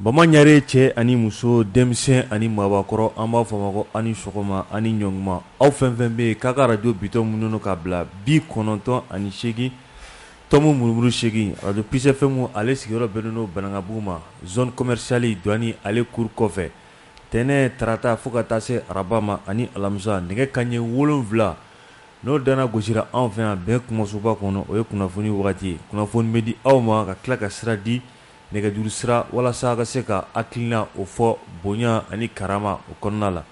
Bamaɲare cɛ ani muso denmisɛn ani mabɔkɔrɔ an b'a fɔ ma ko ani sɔgɔma ani ɲɔnguma aw fɛn fɛn bɛ yen k'a ka radio bitɔn minnu k'a bila 98.8 tɔmu murumuru 8 radio Plus FM ale sigiyɔrɔ bɛnnen don Banankabugu ma zone commerciale douane ale cour kɔfɛ tɛnɛ tarata fo ka taa se araba ma ani alamisa nɛgɛ kanɲɛ 7 n'o dana gosira anw fɛ yan bɛn kumasoba kɔnɔ o ye kunnafoni wagati ye kunnafoni bɛ di aw ma ka tila ka sira di nɛgɛjuru sira walasa ka se ka hakilina o fɔ bonya ani karama o kɔnɔna la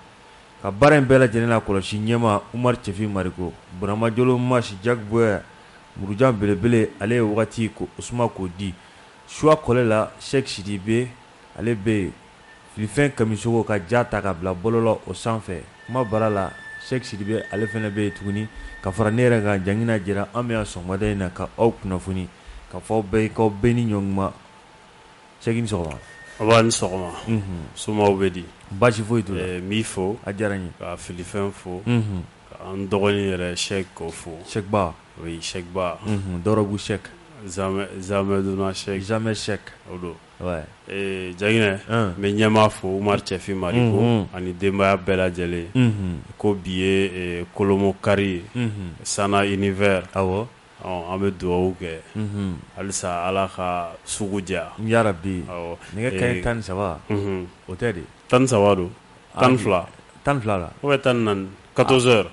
ka baara in bɛɛ lajɛlen na kɔlɔsi ɲɛma Umar Cɛfi Mariko Burama Jalo Masi Jack Boy Murujan belebele ale ye wagati ko Usman ko di choix kɔlɛ la Sheikh Sidibe ale bɛ yen filifɛn kamisogo ka ja ta ka bila bɔlɔlɔ o sanfɛ kuma bara la Sheikh Sidibe ale fana bɛ yen tuguni ka fara ne yɛrɛ kan jangina jɛra an bɛ yan sɔgɔmada in na ka aw kunnafoni ka fɔ k'aw bɛɛ ni ɲɔnguma Sheikh ni sɔgɔma aba ni sɔgɔma somaw bɛ di baasi foyi t'u la mi fo a diyara n ye ka filifɛn fo ka an dɔgɔnin yɛrɛ Sheikh ko fo Sheikh Ba oui Sheikh Ba Dɔrɔgu Sheikh Zamɛ Duna Sheikh Jamais Sheikh o don ouais Jagine n bɛ ɲɛmaa fo Umar Cɛfi Mariko ani denbaya bɛɛ lajɛlen ko bi ye Kolomo kari ye Sana univers awɔ an bɛ dugawu kɛ halisa Ala ka sugu diya ya Rabbi nɛgɛ kanɲɛ 13 o tɛ de 13 don 12 12 la ou bien 14 14h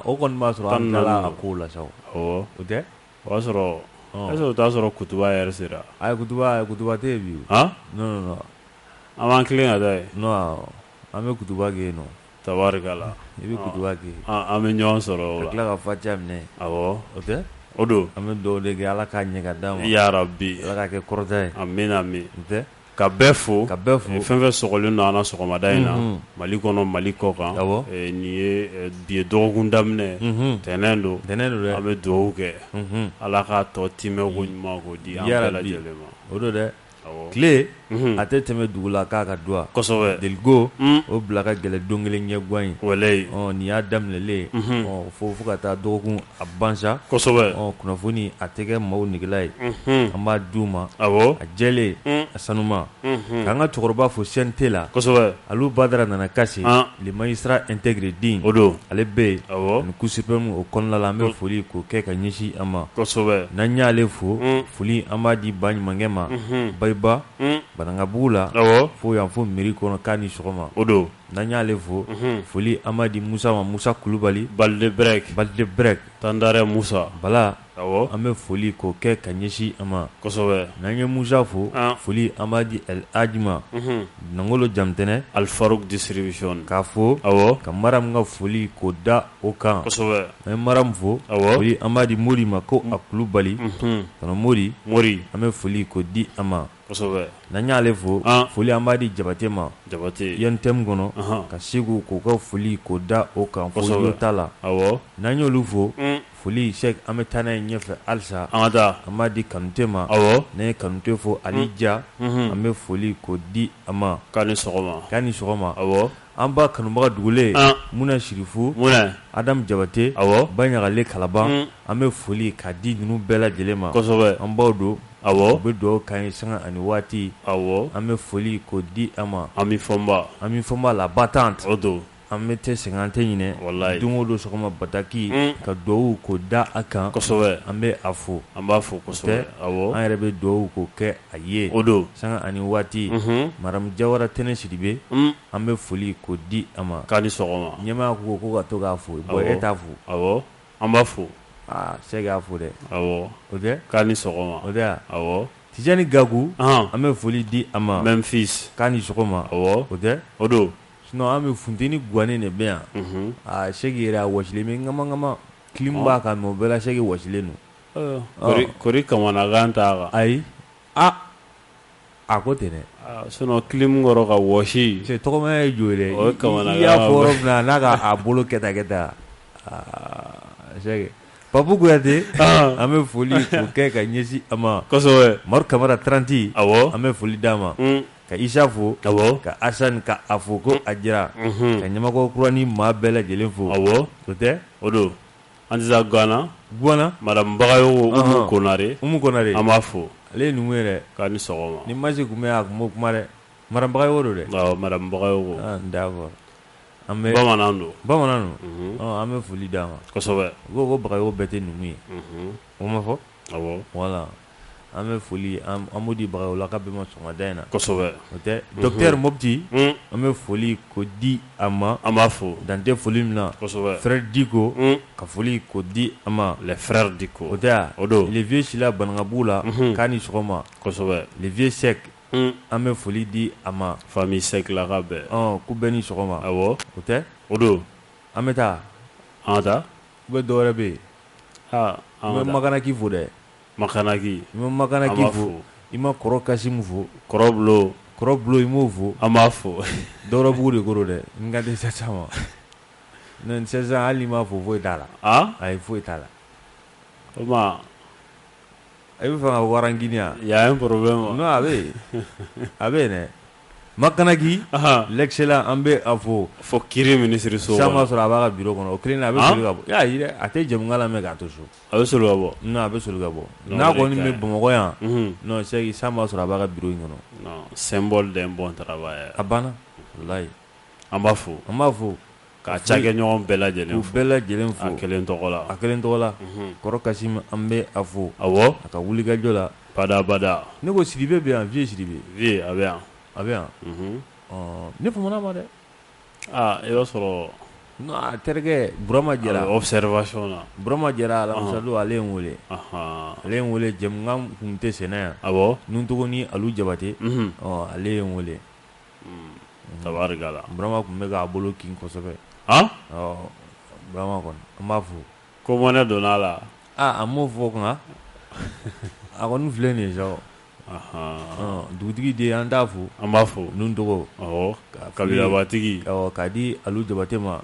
o kɔni b'a sɔrɔ an tilala a kow la sa awɔ o tɛ o b'a sɔrɔ est-ce que o t'a sɔrɔ kutuba yɛrɛ sera a ye kutuba tɛ yen bi non an b'an tilen ka taa yen non an bɛ kutuba kɛ yen nɔ tabarikala i bɛ kutuba kɛ an bɛ ɲɔgɔn sɔrɔ o la ka tila ka fatiha minɛ awɔ o tɛ o don an bɛ dugawu de kɛ Ala k'a ɲɛ ka d'an ma ya Rabbi Ala k'a kɛ kɔrɔta ye amin amin o tɛ ka bɛɛ fo fɛn fɛn sɔgɔlen don an na sɔgɔmada in na Mali kɔnɔ Mali kɔ kan nin ye bi ye dɔgɔkun daminɛ tɛnɛn don dɛ an bɛ dugawu kɛ Ala k'a tɔ timɛ ko ɲuman k'o di an bɛɛ lajɛlen ma o don dɛ tile a tɛ tɛmɛ dugu la k'a ka duwa kosɛbɛ deligo o bila ka gɛlɛ don kelen ɲɛ guwan in walayi nin y'a daminɛlen fo ka taa dɔgɔkun a bansa kosɛbɛ kunnafoni a tɛ kɛ maaw negela ye an b'a d'u ma a jɛlen a sanuma k'an ka cɛkɔrɔba fo CNT la kosɛbɛ Alu Badara nana kasi le magistrat intégré din o don ale bɛ yen ani Cour suprême o kɔnɔna la an bɛ foli k'o kɛ ka ɲɛsin an ma kosɛbɛ n'an y'ale fo foli an b'a di ba ɲumankɛ ma Bayiba Banankabugu la fo yan fo mairie kɔnɔ k'a ni sɔgɔma o don n'an y'ale fo foli an b'a di Musa ma Musa Kulubali Balde Brek Tandare Musa Bala an bɛ foli k'o kɛ ka ɲɛsin an ma kosɛbɛ n'an ye Musa fo foli an b'a di El Hadji ma Nangolo Jamtɛnɛ Alfaruk distribution k'a fo ka Maram ka foli k'o da o kan kosɛbɛ an ye Maram fo foli an b'a di Mori ma ko a Kulubali kana Mori an bɛ foli k'o di an ma kosɛbɛ n'an y'ale fo foli an b'a di Jabate ma Jabate YNTM kɔnɔ ka Segu k'o ka foli k'o da o kan fo yota la n'an y'olu fo foli Sheikh an bɛ taa n'a ye ɲɛfɛ halisa an b'a di Kanute ma n'an ye Kanute fo Ali Ja an bɛ foli k'o di a ma k'a ni sɔgɔma an b'a kanubaga dugulen Muna Sirifu Adamu Jabate Baɲagale Kalaban an bɛ foli k'a di ninnu bɛɛ lajɛlen ma an b'aw don u bɛ dugawu k'an ye sanga ani waati an bɛ foli k'o di a ma Ami Fɔnba la battante o don an bɛ tɛ sɛgɛn an tɛ ɲinɛ don o don sɔgɔma bataki ka dugawu k'o da a kan kosɛbɛ an bɛ a fo an b'a fo kosɛbɛ an yɛrɛ bɛ dugawu k'o kɛ a ye o don sanga ani waati Maramu Jawara Tɛnɛ Sidibe an bɛ foli k'o di a ma k'a ni sɔgɔma ɲɛmaa ko ka to k'a fo e t'a fo an b'a fo Sheikh y'a fo dɛ o tɛ k'a ni sɔgɔma o tɛ Tijani Gaku an bɛ foli di a ma Memphis k'a ni sɔgɔma o tɛ o don sinon an bɛ funteni gannen de bɛ yan Sheikh yɛrɛ a wɔsilen bɛ ŋama clim b'a kan mɛ o bɛɛ la Sheikh wɔsilen don kori kamanagan t'a kan ayi a ko ten dɛ sinon clim kɔrɔ ka wɔsi tɔgɔmaya ye jo ye dɛ o ye kamanagan i y'a fɔ yɔrɔ min na n'a ka bolo kɛta Sheikh Papu Kuyate an bɛ foli k'o kɛ ka ɲɛsin a ma kosɛbɛ Maru Kamara 30 an bɛ foli d'a ma ka Isa fo ka Asani ka a fo ko a jira ka Ɲamakɔ kura ni maa bɛɛ lajɛlen fo o tɛ o don an tɛ taa Guana Madame Bagayogo Umu Konare an b'a fo ale ye numu ye dɛ k'a ni sɔgɔma ni masi tun bɛ yan a tun b'o kuma dɛ marambaga woro de marambaga wo d'accord bamanan don an bɛ foli d'a ma kosɛbɛ ko bagayogo bɛɛ tɛ numu ye o ma fɔ awɔ voilà an bɛ foli an b'o di bagayogo la ka bɛɛ ma sɔgɔmada in na kosɛbɛ o tɛ docteur Mopti an bɛ foli ko di a ma an b'a fo dan tɛ foli min na kosɛbɛ frère Diko ka foli ko di a ma les frères Diko o tɛ o don les vieux Sila Banangabu la k'a ni sɔgɔma kosɛbɛ les vieux Sec an bɛ foli di a ma famille Sec la ka bɛɛ k'u bɛɛ ni sɔgɔma awɔ o tɛ o don an bɛ taa an ta u bɛ dɔwɛrɛ bɛ yen an bɛ makanaki fo dɛ makanaki i ma makanaki fo i ma kɔrɔ Kasimu fo kɔrɔ bulo i m'o fo an b'a fo dɔwɛrɛbugu de koro dɛ n ka tɛ sisan ma non sisan hali n'i m'a fo foyi t'a la ayi foyi t'a la o ma i bɛ fɛ ka warangini wa y a un problème non a bɛ yen dɛ makanaki l'excellent an bɛ a fo kiri ministre so sisan m'a sɔrɔ a b'a ka bureau kɔnɔ o kelen na a bɛ soli ka bɔ y'a ye dɛ a tɛ jamukan lamɛn k'a to so a bɛ soli ka bɔ non a bɛ soli ka bɔ n'a kɔni bɛ Bamakɔ yan non c'est sisan m'a sɔrɔ a b'a ka bureau in kɔnɔ non symbole d'un bon travail a banna walayi an b'a fo k'a cakɛɲɔgɔn bɛɛ lajɛlen fo bɛɛ lajɛlen fo a kelen tɔgɔ la kɔrɔ Kasimu an bɛ a fo awɔ a ka wulikajɔ la bada ne ko Sidibe bɛ yan vieux Sidibe a bɛ yan a bɛ yan ne famana ma dɛ i b'a sɔrɔ non a terikɛ Burama Jara observation na Burama Jara alamisa don ale ye n wele jamukan kun tɛ senna yan awɔ Nuntogo ni Alu Jabate ale ye n wele tabarikala Burama kun bɛ k'a bolo kin kosɛbɛ Burama kɔni an b'a fo ko mɔnɛ donna la a m'o fɔ nka a kɔni filɛ nin ye sa dugutigi de an t'a fo an b'a fo Nuntogo kabilabatigi k'a di Alu Jabate ma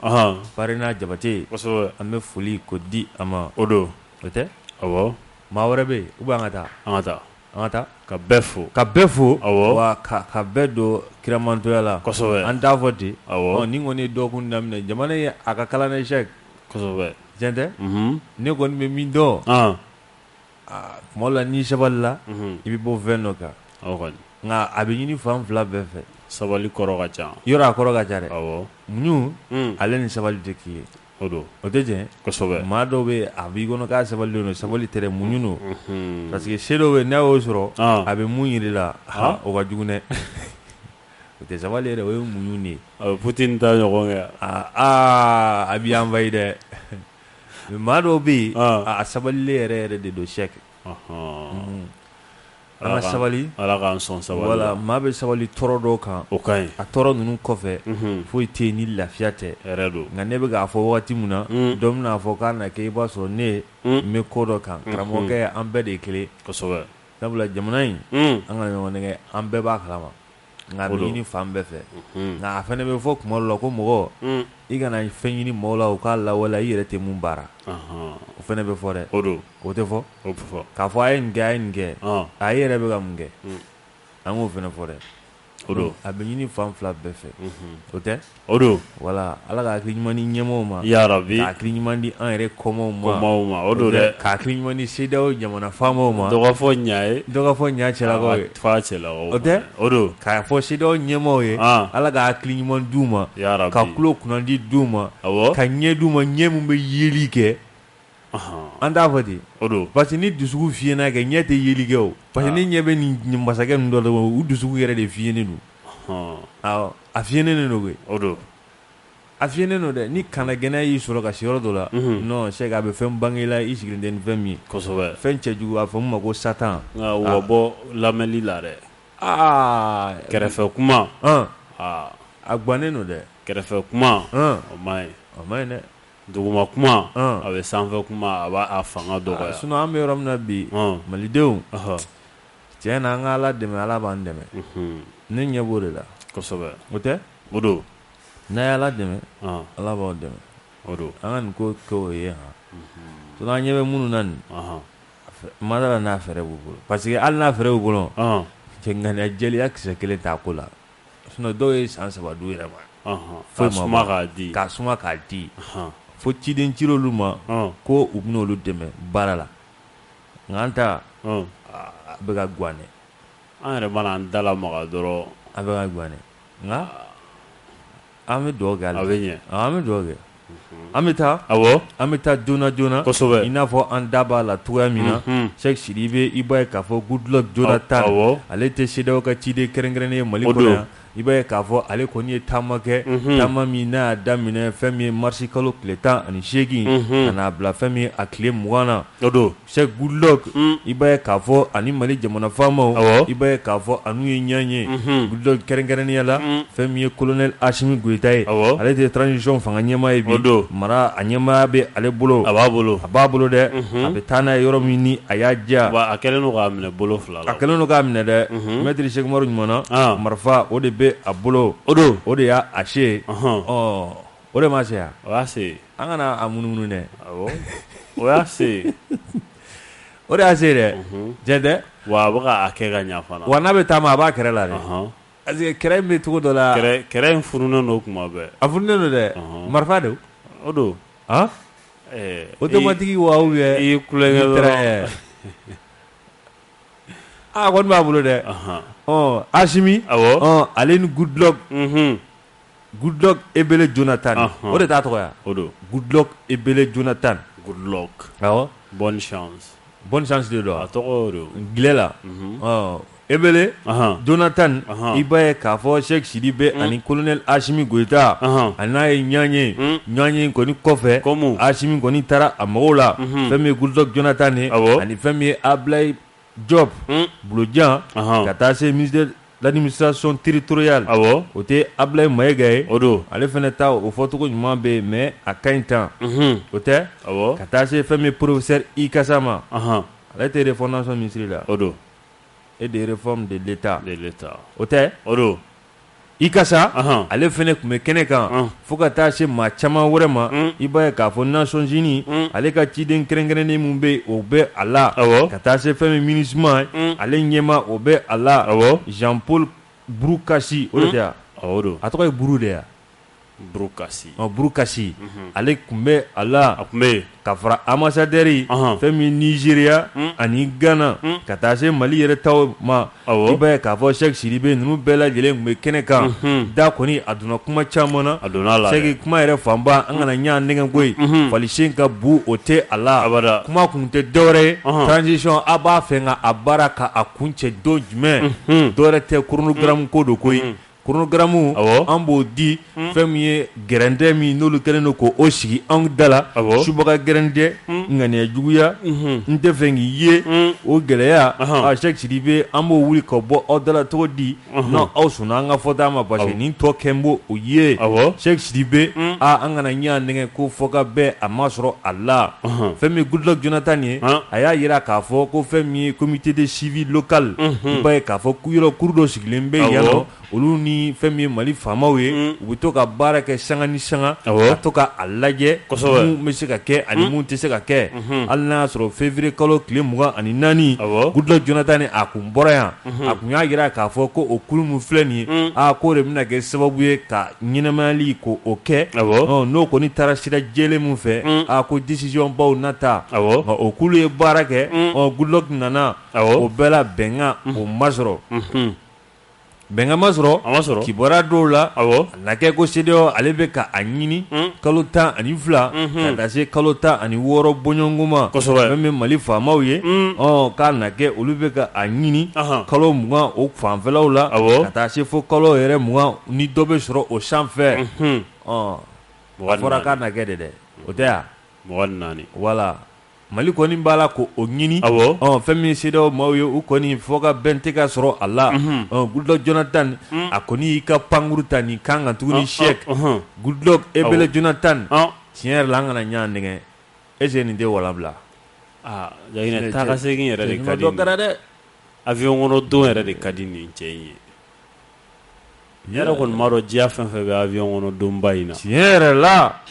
Parena Jabate kosɛbɛ an bɛ foli ko di a ma o don o tɛ awɔ maa wɛrɛ bɛ yen ou bien an ka taa ka bɛɛ fo awɔ wa ka bɛɛ don kiramantoya la kosɛbɛ an t'a fɔ ten awɔ ni kɔni ye dɔgɔkun daminɛ jamana ye a ka kalan échec kosɛbɛ tiɲɛ tɛ ne kɔni bɛ min dɔn tuma dɔ la n'i sabalila i bɛ bɔ fɛn dɔ kan nka a bɛ ɲini fan fila bɛɛ fɛ sabali kɔrɔ ka ca yɔrɔ a kɔrɔ ka ca dɛ awɔ muɲu ale ni sabali tɛ kelen o don o tɛ tiɲɛ kosɛbɛ maa dɔw bɛ a b'i kɔnɔ k'a sabalilen don sabali tɛ dɛ muɲu don parce que se dɔw bɛ n'a y'o sɔrɔ a bɛ mun yir'i la o ka jugu dɛ o tɛ sabali yɛrɛ o ye muɲu de ye a bɛ Poutine ta ɲɔgɔn kɛ a b'i envahi dɛ maa dɔw bɛ yen a sabalilen yɛrɛ de don chèque an ka sabali ala k'an sɔn sabali wala maa bɛ sabali tɔɔrɔ dɔw kan o ka ɲi a tɔɔrɔ ninnu kɔfɛ foyi tɛ yen ni lafiya tɛ yɛrɛ don nka ne bɛ k'a fɔ wagati min na dɔ bɛna fɔ k'a na kɛ i b'a sɔrɔ ne n bɛ ko dɔ kan karamɔgɔkɛ an bɛɛ de ye kelen kosɛbɛ sabula jamana in an ka ɲɔgɔn nɛgɛ an bɛɛ b'a kalama nka a bɛ ɲini fan bɛɛ fɛ nka a fana bɛ fɔ tuma dɔ la ko mɔgɔ i kana fɛn ɲini mɔgɔw la u k'a lawale i yɛrɛ tɛ mun baara o fana bɛ fɔ dɛ o don o tɛ fɔ k'a fɔ a ye nin kɛ a ye nin kɛ a yɛrɛ bɛ ka mun kɛ an k'o fana fɔ dɛ o don a bɛ ɲini fan fila bɛɛ fɛ o tɛ o don wala ala ka hakili ɲuman di ɲɛmɔgɔw ma yarabi ka hakili ɲuman di an yɛrɛ kɔmaw ma o don dɛ ka hakili ɲuman di CEDEAO jamana faamaw ma dɔ ka fɔ ɲa ye dɔ ka fɔ ɲa cɛlakaw ye fa cɛlakaw o tɛ o don k'a fɔ CEDEAO ɲɛmɔgɔw ye ala ka hakili ɲuman d'u ma yarabi ka tulo kunnandi d'u ma awɔ ka ɲɛ d'u ma ɲɛ min bɛ yeli kɛ an t'a fɔ ten o don parce que ni dusukun fiyɛna kɛ ɲɛ tɛ yeli kɛ o parce que ni ɲɛ bɛ nin masakɛ ninnu dɔ la u dusukun yɛrɛ de fiyɛnen don awɔ a fiyɛnen don koyi o don a fiyɛnen don dɛ ni kana gɛnɛ y'i sɔrɔ ka se yɔrɔ dɔ la non Sɛki a bɛ fɛn bange la i sigilen tɛ ni fɛn min ye kosɛbɛ fɛn cɛjugu a fɔ min ma ko Satan nka u ka bɔ lamɛnli la dɛ kɛrɛfɛ kuma a gannen don dɛ kɛrɛfɛ kuma o ma ɲi dɛ duguma kuma a bɛ sanfɛ kuma a b'a fanga dɔgɔya sinon an bɛ yɔrɔ min na bi malidenw tiɲɛ na an ka ala dɛmɛ ala b'an dɛmɛ ne ɲɛ b'o de la kosɛbɛ o tɛ o don n'a ye ala dɛmɛ ala b'aw dɛmɛ o don an ka nin ko kɛ o ye sinon an ɲɛ bɛ minnu na nin mada la n'a fɛɛrɛ b'u bolo parce que hali n'a fɛɛrɛ b'u bolo cɛ ŋaniya jɛlenya kisɛ kelen t'a ko la sinon dɔw ye san 3 d'u yɛrɛ ma k'a suma k'a di k'a suma k'a di fo ciden cira olu ma ko u bɛna olu dɛmɛ baara la nka an ta a bɛ ka guwan dɛ an yɛrɛ mana an dalamaga dɔrɔn a bɛ ka guwanɛ nka an bɛ dugawu kɛ a bɛ ɲɛ an bɛ dugawu kɛ an bɛ taa an bɛ taa joona joona kosɛbɛ i n'a fɔ an da b'a la cogoya min na Cheikh Sidibe i b'a ye k'a fɔ Goodluck Jonathan ale tɛ CEDEAO ka ciden kɛrɛnkɛrɛnnen ye Mali kɔnɔ yan i b'a ye k'a fɔ ale kɔni ye taama kɛ taama min n'a y'a daminɛ fɛn min ye marisi kalo tile 18 ka n'a bila fɛn min ye a tile 20 na o don Cheikh Goodluck i b'a ye k'a fɔ ani Mali jamana faamaw i b'a ye k'a fɔ anu ye ɲɔgɔn ye Goodluck kɛrɛnkɛrɛnnenya la fɛn min ye colonel Asimi Goyita ye ale de ye transition fanga ɲɛmaa ye bi mara a ɲɛmaaya bɛ ale bolo a b'a bolo dɛ a bɛ taa n'a ye yɔrɔ min ni a y'a diya a kɛlen don k'a minɛ bolo fila la a kɛlen don k'a minɛ dɛ Maître Cheikh Umaru Ɲumana marifa o de bɛ a bolo o de y'a se o de ma se yan o y'a se an kana a munumunu dɛ o y'a se o de y'a se dɛ tiɲɛ tɛ wa a bɛ ka kɛ ka ɲa fana wa n'a bɛ taama a b'a kɛrɛ la dɛ parce que kɛrɛ in bɛ cogo dɔ la kɛrɛ in fununen don kuma bɛɛ a fununen don dɛ marifa don o don automatique wa ou bien i kulonkɛ dɔrɔn a kɔni b'a bolo dɛ Asimi ale ni Goodluck Ebele Jonathan o de t'a tɔgɔ ya o don Goodluck Ebele Jonathan bonne chance de don a tɔgɔ don gilɛ la Ebele Jonathan i b'a ye k'a fɔ Cheikh Sidibe ani colonel Asimi Goyita a n'a ye ɲɔgɔn kɔni kɔfɛ Asimi kɔni taara a mɔgɔw la fɛn min ye Goodluck Jonathan ye ani fɛn min ye Ablaye Diop Bolojan ka taa se ministère de l'administration territoriale o tɛ Ablaye Mayiga ye o don ale fana ta o fɔcogo ɲuman bɛ yen mais a ka ɲi tan o tɛ ka taa se fɛn min ye professeur Ikasa ma ale tɛ refondation ministre la o don et de réforme de l'État o tɛ o don Ikasa ale fana tun bɛ kɛnɛ kan fo ka taa se maa caman wɛrɛ ma i b'a ye k'a fɔ Nations Unies ale ka ciden kɛrɛnkɛrɛnnen min bɛ yen o bɛ a la ka taa se fɛn min MINUSMA ale ɲɛma o bɛ a la Jean Paul Burukasi o de tɛ yan a tɔgɔ ye Buru de yan Burukasi ale tun bɛ a la ka fara ambassadeur fɛn min Nigeria ani Ghana ka taa se Mali yɛrɛ taw ma i b'a ye k'a fɔ Cheikh Sidibe ninnu bɛɛ lajɛlen tun bɛ kɛnɛ kan da kɔni a donna kuma caman na Cheikh kuma yɛrɛ fanba an kana ɲa nɛgɛ koyi falisen ka bu o tɛ a la kuma kun tɛ dɔwɛrɛ ye transition a b'a fɛ ka a baara ka a kun cɛ don jumɛn dɔwɛrɛ tɛ chronogramme ko don koyi chronogramme an b'o di fɛn min ye gɛrɛndɛ min n'olu kɛlen don k'o sigi anw da la subaga gɛrɛndɛ ŋaniya juguya n tɛ fɛ k'i ye o gɛlɛya Cheikh Sidibe an b'o wuli ka bɔ aw da la cogo di n'aw sɔnna an ka fɔta ma parce que nin tɔ kɛ n b'o o ye Cheikh Sidibe an kana ɲɛ nɛgɛ ko fɔka bɛɛ a ma sɔrɔ a la fɛn min Goodluck Jonathan ye a y'a yira k'a fɔ ko fɛn min ye comité de suivi local i b'a ye k'a fɔ yɔrɔ kuru dɔ sigilen bɛ yan nɔ olu ni fɛn min ye Mali faamaw ye u bɛ to ka baara kɛ sanga ni sanga ka to ka a lajɛ mun bɛ se ka kɛ ani mun tɛ se ka kɛ hali n'a y'a sɔrɔ février kalo tile 24 Goodluck Jonathan a kun bɔra yan a kun y'a jira k'a fɔ ko o kulu min filɛ nin ye k'o de bɛna kɛ sababu ye ka ɲɛnɛmayali k'o kɛ n'o kɔni taara sira jɛlen min fɛ ko décision baw nata o kulu ye baara kɛ Goodluck nana o bɛɛ la bɛnkan o ma sɔrɔ bɛnkan ma sɔrɔ kibaruya dɔw la a na kɛ ko CEDEAO ale bɛ ka a ɲini kalo 12 ka taa se kalo 16 bɔɲɔgɔnko ma fɛn bɛ Mali faamaw ye k'a na kɛ olu bɛ ka a ɲini kalo 20 o fanfɛlaw la ka taa se fo kalo yɛrɛ 20 ni dɔ bɛ sɔrɔ o sanfɛ a fɔra k'a na kɛ de dɛ o tɛ yan voilà Mali kɔni b'a la ko o ɲini fɛn min CEDEAO maaw ye u kɔni fɔ ka bɛn tɛ ka sɔrɔ a la Goodluck Jonathan a kɔni y'i ka pankuru ta nin kan kan tuguni Cheikh Goodluck Ebele Jonathan tiɲɛ yɛrɛ la an kana ɲa nɛgɛ est-ce que nin tɛ walan bila Jaginɛ taa ka segin yɛrɛ de ka di avion kɔnɔ don yɛrɛ de ka di nin cɛ in ye ne yɛrɛ kɔni m'a dɔn diɲɛ fɛn fɛn bɛ avion kɔnɔ donba in na tiɲɛ yɛrɛ la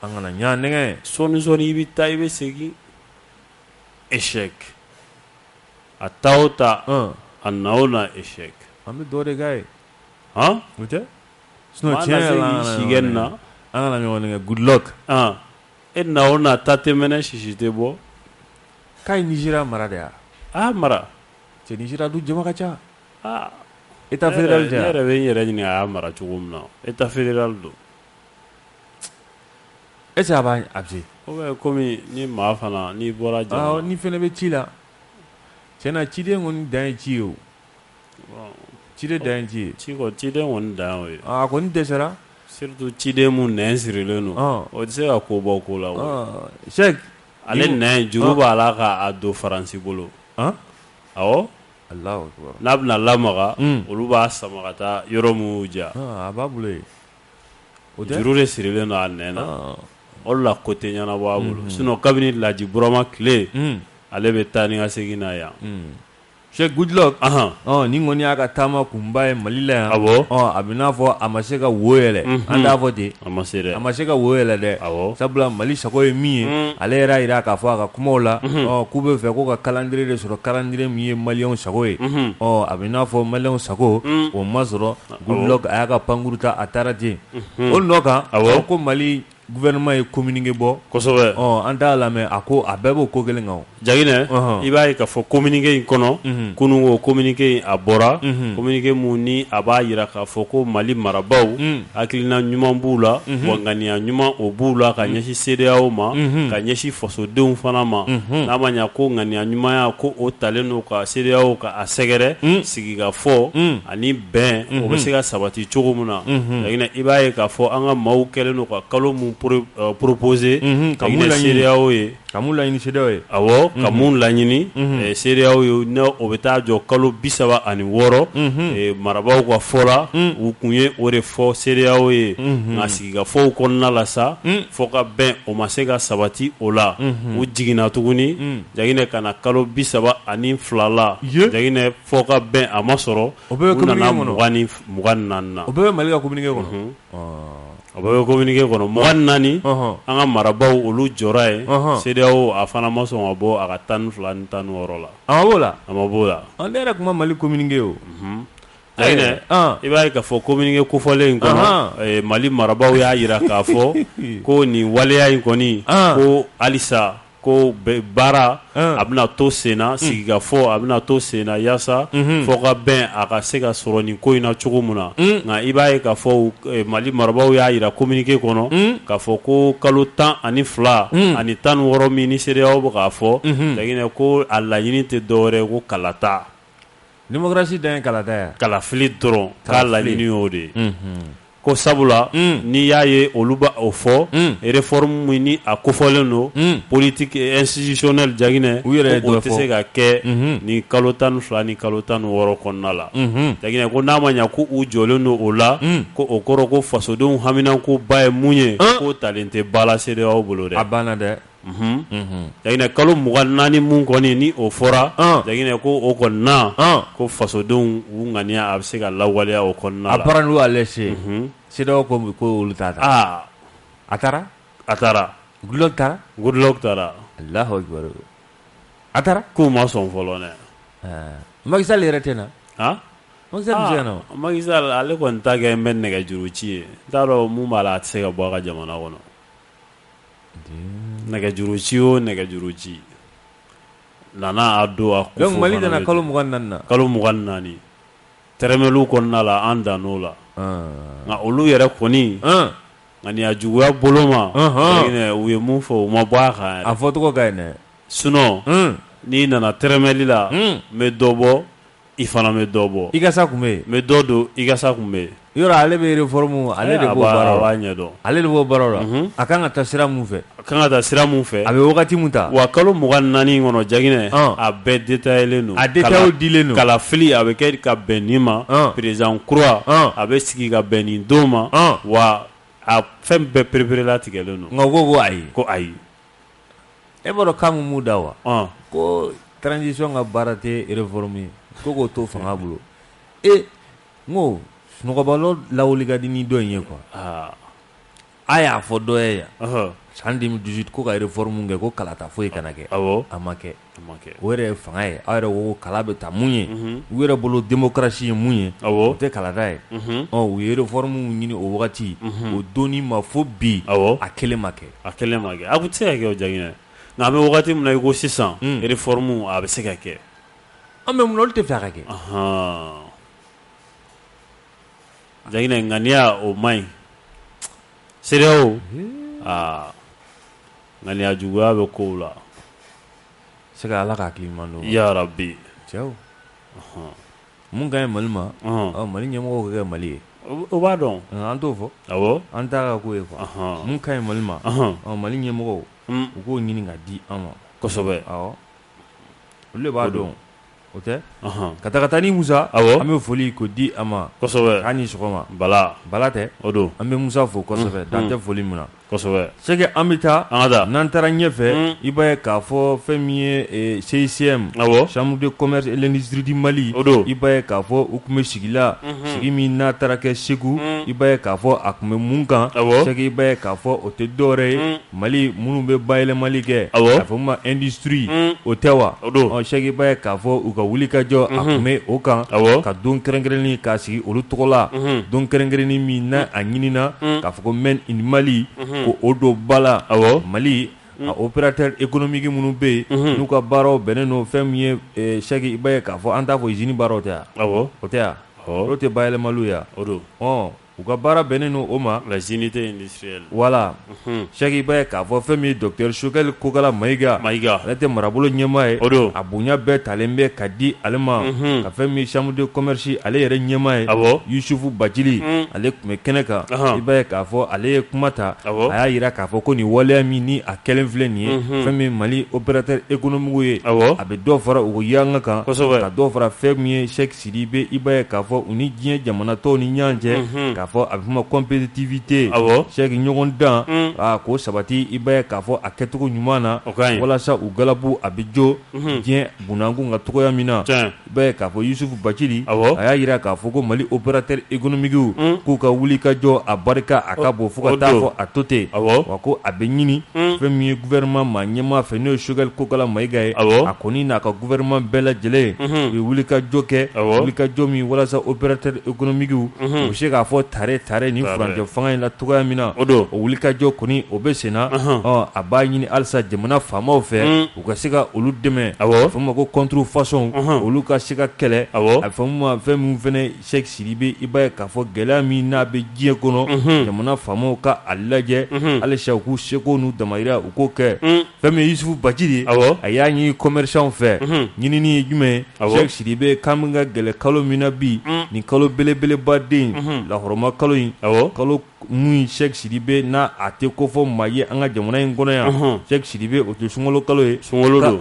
an kana ɲa nɛgɛ sɔɔni i bɛ taa i bɛ segin échec a taa o ta a na o na échec an bɛ dɔ de k'a ye o tɛ sinon tiɲɛ yɛrɛ la an kana ɲɔgɔn nɛgɛ Goodluck e na o na ta tɛ mɛnɛ sisi tɛ bɔ k'a ye Nizeriya mara de ya mara cɛ Nizeriya du jama ka ca état fédéral tɛ ne yɛrɛ bɛ n yɛrɛ ɲininka a y'a mara cogo min na état fédéral don est ce que a b'a a bɛ se ou bien komi ni maa fana n'i bɔra jamana ni fɛnɛ bɛ ci la tiɲɛ na ciden kɔni dan ye ci ye o ciden dan ye ci ye ciden kɔni dan y'o ye a kɔni dɛsɛra surtout ciden mun nɛn sirilen don o tɛ se ka ko bɔ ko la o Cheikh ale nɛn juru b'a la k'a don Faransi bolo awɔ Allahu akbar n'a bɛna lamaga olu b'a sama ka taa yɔrɔ mun ja a b'a bolo yen juru de sirilen don a nɛn na o de la ko tɛ ɲɛnabɔ a bolo sinon kabini Laji Burama tile ale bɛ taa ni ka segin na yan Cheikh Goodluck ni kɔni y'a ka taama kunba ye Mali la yan awɔ a bɛ n'a fɔ a ma se ka wo yɛlɛ an t'a fɔ ten a ma se dɛ a ma se ka wo yɛlɛ dɛ awɔ sabula Mali sago ye min ye ale yɛrɛ y'a jira k'a fɔ a ka kumaw la k'u bɛ fɛ ko ka calendrier de sɔrɔ calendrier min ye maliyɛnw sago ye a bɛ n'a fɔ maliyɛnw sago o ma sɔrɔ Goodluck a y'a ka pankuru ta a taara ten o nɔ kan ko Mali gouvernement ye communiqué bɔ kosɛbɛ an t'a lamɛn a ko a bɛɛ b'o ko kelen kan Jaginɛ i b'a ye k'a fɔ communiqué in kɔnɔ kunun o communiqué in a bɔra communiqué mun ni a b'a jira k'a fɔ ko Mali marabaaw hakilina ɲuman b'u la wa ŋaniya ɲuman o b'u la ka ɲɛsin CEDEAO ma ka ɲɛsin fasodenw fana ma n'a ma ɲɛ ko ŋaniya ɲumanya ko o talen don ka CEDEAO ka a sɛgɛrɛ sigikafɔ ani bɛn o bɛ se ka sabati cogo min na Jaginɛ i b'a ye k'a fɔ an ka maaw kɛlen don ka kalo mun proposer ka ɲinɛ CEDEAO ye ka mun laɲini CEDEAO ye awɔ ka mun laɲini CEDEAO ye o bɛ taa jɔ kalo 36 marabaaw ka fɔ la u kun ye o de fɔ CEDEAO ye nka sigikafɔw kɔnɔna la sa fɔ ka bɛn o ma se ka sabati o la u jiginna tuguni Jaginɛ ka na kalo 32 la Jaginɛ fɔ ka bɛn a ma sɔrɔ u nana 24 na o bɛɛ bɛ Mali ka communiqué kɔnɔ o bɛɛ bɛ communiqué kɔnɔ 24 an ka marabaaw olu jɔra ye CEDEAO a fana ma sɔn ka bɔ a ka 12 ni 16 la a ma b'o la a ma b'o la ne yɛrɛ kuma Mali communiqué o Jaginɛ i b'a ye k'a fɔ communiqué kofɔlen in kɔnɔ Mali marabaaw y'a jira k'a fɔ ko nin waleya in kɔni ko halisa ko baara a bɛna to sen na sigikafɔ a bɛna to sen na yaasa fɔ ka bɛn a ka se ka sɔrɔ nin ko in na cogo min na nka i b'a ye k'a fɔ Mali marabaaw y'a jira communiqué kɔnɔ k'a fɔ ko kalo 12 ani 16 min ni CEDEAO bɛ k'a fɔ Jaginɛ ko a laɲini tɛ dɔwɛrɛ ko kalata démocratie dan ye kalata ye kalafili dɔrɔn k'a laɲini y'o de ye ko sabula n'i y'a ye olu b'a o fɔ réforme min ni a kofɔlen don politique institutionnelle Jaginɛ o tɛ se ka kɛ ni kalo 12 ni kalo 16 kɔnɔna la Jaginɛ ko n'a ma ɲɛ ko u jɔlen don o la ko o kɔrɔ ko fasodenw haminanko ba ye mun ye k'o talen tɛ ba la CEDEAO bolo dɛ a banna dɛ Jaginɛ kalo 24 mun kɔni ni o fɔra Jaginɛ ko o kɔni na ko fasodenw u ŋaniya a bɛ se ka lawaleya o kɔnɔna la apprendre à laisser CEDEAO ko olu t'a ta a taara Goodluck taara Allahu akbar a taara k'u ma sɔn fɔlɔ dɛ Macky Sall yɛrɛ tɛ na Macky Sall bɛ se ka na Macky Sall ale kɔni ta kɛ n bɛ nɛgɛjuru ci ye n t'a dɔn mun b'a la a tɛ se ka bɔ a ka jamana kɔnɔ nɛgɛjuru ci o nɛgɛjuru ci nana a don a ko donc Mali nana kalo 24 tɛrɛmɛliw kɔnɔna la an dan n'o la nka olu yɛrɛ kɔni ŋaniya juguya bolo ma u ye mun fɔ u ma bɔ a kan a fɔ tɔgɔ ka ɲi dɛ sinon n'i nana tɛrɛmɛli la n bɛ dɔ bɔ i fana bɛ dɔ bɔ i ka sa kun bɛ yen n bɛ dɔ don i ka sa kun bɛ yen yɔrɔ ale bɛ réforme ale de b'o baara la ɲɛdɔn ale de b'o baara la a kan ka taa sira mun fɛ a kan ka taa sira mun fɛ a bɛ wagati mun ta wa kalo 24 in kɔnɔ Jaginɛ a bɛɛ détaillé don a détail dilen don kalafili a bɛ kɛ ka bɛn nin ma président kura a bɛ sigi ka bɛn nin don ma wa a fɛn bɛɛ perepere latigɛlen don nka ko ayi ko ayi e b'a dɔn kan mun da wa ko transition ka baara tɛ réforme ye ko k'o to fanga bolo n ko sunɔgɔbalo lawuli ka di ni dɔ in ye quoi a y'a fɔ dɔ ye yan san 2018 ko ka réforme kɛ ko kalata foyi kana kɛ a ma kɛ o yɛrɛ ye fanga ye aw yɛrɛ ko kala bɛ taa mun ye u yɛrɛ bolo démocratie ye mun ye o tɛ kalata ye u ye réforme ɲini o wagati o donni ma fo bi a kelen ma kɛ a tɛ se ka kɛ o Jaginɛ nka an bɛ wagati min na i ko sisan réforme a bɛ se ka kɛ an bɛ mun na olu tɛ fɛ a ka kɛ Jagina ngania o mai sereo ngania juga be ko la sega ala ka kilimando ya rabbi ciao mun ga Mali ma Mali nyemo ga Mali o ba don an to fo awo an ta ga ko e fo mun kai Mali ma Mali nyemo ko nyini ga di ama kosobe awo le ba don ote kata ni Musa an bɛ foli ko di a ma kosɛbɛ ani sɔgɔma bala tɛ o don an bɛ Musa fo kosɛbɛ dan tɛ foli min na kosɛbɛ c'est que an bɛ taa n'an taara ɲɛfɛ i b'a ye k'a fɔ fɛn min ye CICM Chambre de commerce et l'industrie du Mali i b'a ye k'a fɔ u tun bɛ sigi la sigi min n'a taara kɛ Segu i b'a ye k'a fɔ a tun bɛ mun kan c'est que i b'a ye k'a fɔ o tɛ dɔwɛrɛ ye Mali minnu bɛ bayɛlɛmali kɛ a fɔ ma industrie o tɛ wa c'est que i b'a ye k'a fɔ u ka wulikajɔ a tun bɛ o kan ka don kɛrɛnkɛrɛnni k'a sigi olu tɔgɔ la don kɛrɛnkɛrɛnni min n'a a ɲinina k'a fɔ ko Made in Mali ko o don bala Mali a opérateur économique minnu bɛ yen n'u ka baaraw bɛnnen don fɛn min ye Sɛki i b'a ye k'a fɔ an t'a fɔ usine baaraw tɛ yan o tɛ yan o tɛ bayɛlɛmaliw yan o don u ka baara bɛnnen don o ma la unité industrielle voilà Sɛki i b'a ye k'a fɔ fɛn min ye docteur Sokɛli Kokala Mayiga ale tɛ marabolo ɲɛmaa ye a bonya bɛɛ talen bɛ ka di ale ma ka fɛn min ye chambre de commerce ale yɛrɛ ɲɛmaa ye Yusufu Bacili ale tun bɛ kɛnɛ kan i b'a ye k'a fɔ ale ye kuma ta a y'a jira k'a fɔ ko nin waleya min ni a kɛlen filɛ nin ye fɛn min Mali opérateur économique ye a bɛ dɔ fara u yanga kan ka dɔ fara fɛn min ye Sɛki Sidibe i b'a ye k'a fɔ u ni diɲɛ jamana tɔw ni ɲɔgɔn cɛ k'a fɔ a bɛ fɔ ma compétitivité Sɛki ɲɔgɔn dan k'o sabati i b'a ye k'a fɔ a kɛcogo ɲuman na walasa u galabu a bɛ jo diɲɛ bunakun ka togoya min na i b'a ye k'a fɔ Yusufu Bacili a y'a jira k'a fɔ ko Mali opérateur économique k'u ka wuli ka jɔ a barika a ka bon fo ka taa fɔ a to ten wa ko a bɛ ɲini fɛn min ye gouvernement ma ɲɛmaa fɛ n'o ye Sokɛli Kokala Mayiga ye a kɔni n'a ka gouvernement bɛɛ lajɛlen u ye wuli ka jɔ kɛ wuli ka jɔ min walasa opérateur économique u bɛ se k'a fɔ tare ni furancɛ fanga in la togoya min na o wuli ka jɔ kɔni o bɛ sen na a b'a ɲini halisa jamana faamaw fɛ u ka se ka olu dɛmɛ a bɛ fɔ ma ko contrefaçon olu ka se ka kɛlɛ a bɛ fɔ ma fɛn min fɛnɛ Sɛki Sidibe i b'a ye k'a fɔ gɛlɛya min n'a bɛ diɲɛ kɔnɔ jamana faamaw ka a lajɛ halisa u k'u seko n'u damayira u k'o kɛ fɛn min Yusufu Bacili a y'a ɲini commerçant fɛ ɲinini ye jumɛn ye Sɛki Sidibe k'an bɛ ka gɛlɛ kalo min na bi nin kalo belebelebaden lahɔrɔma kalo in kalo mun Sɛki Sidibe n'a a tɛ ko fɔ maa ye an ka jamana in kɔnɔ yan Sɛki Sidibe o tɛ sunkalo kalo ye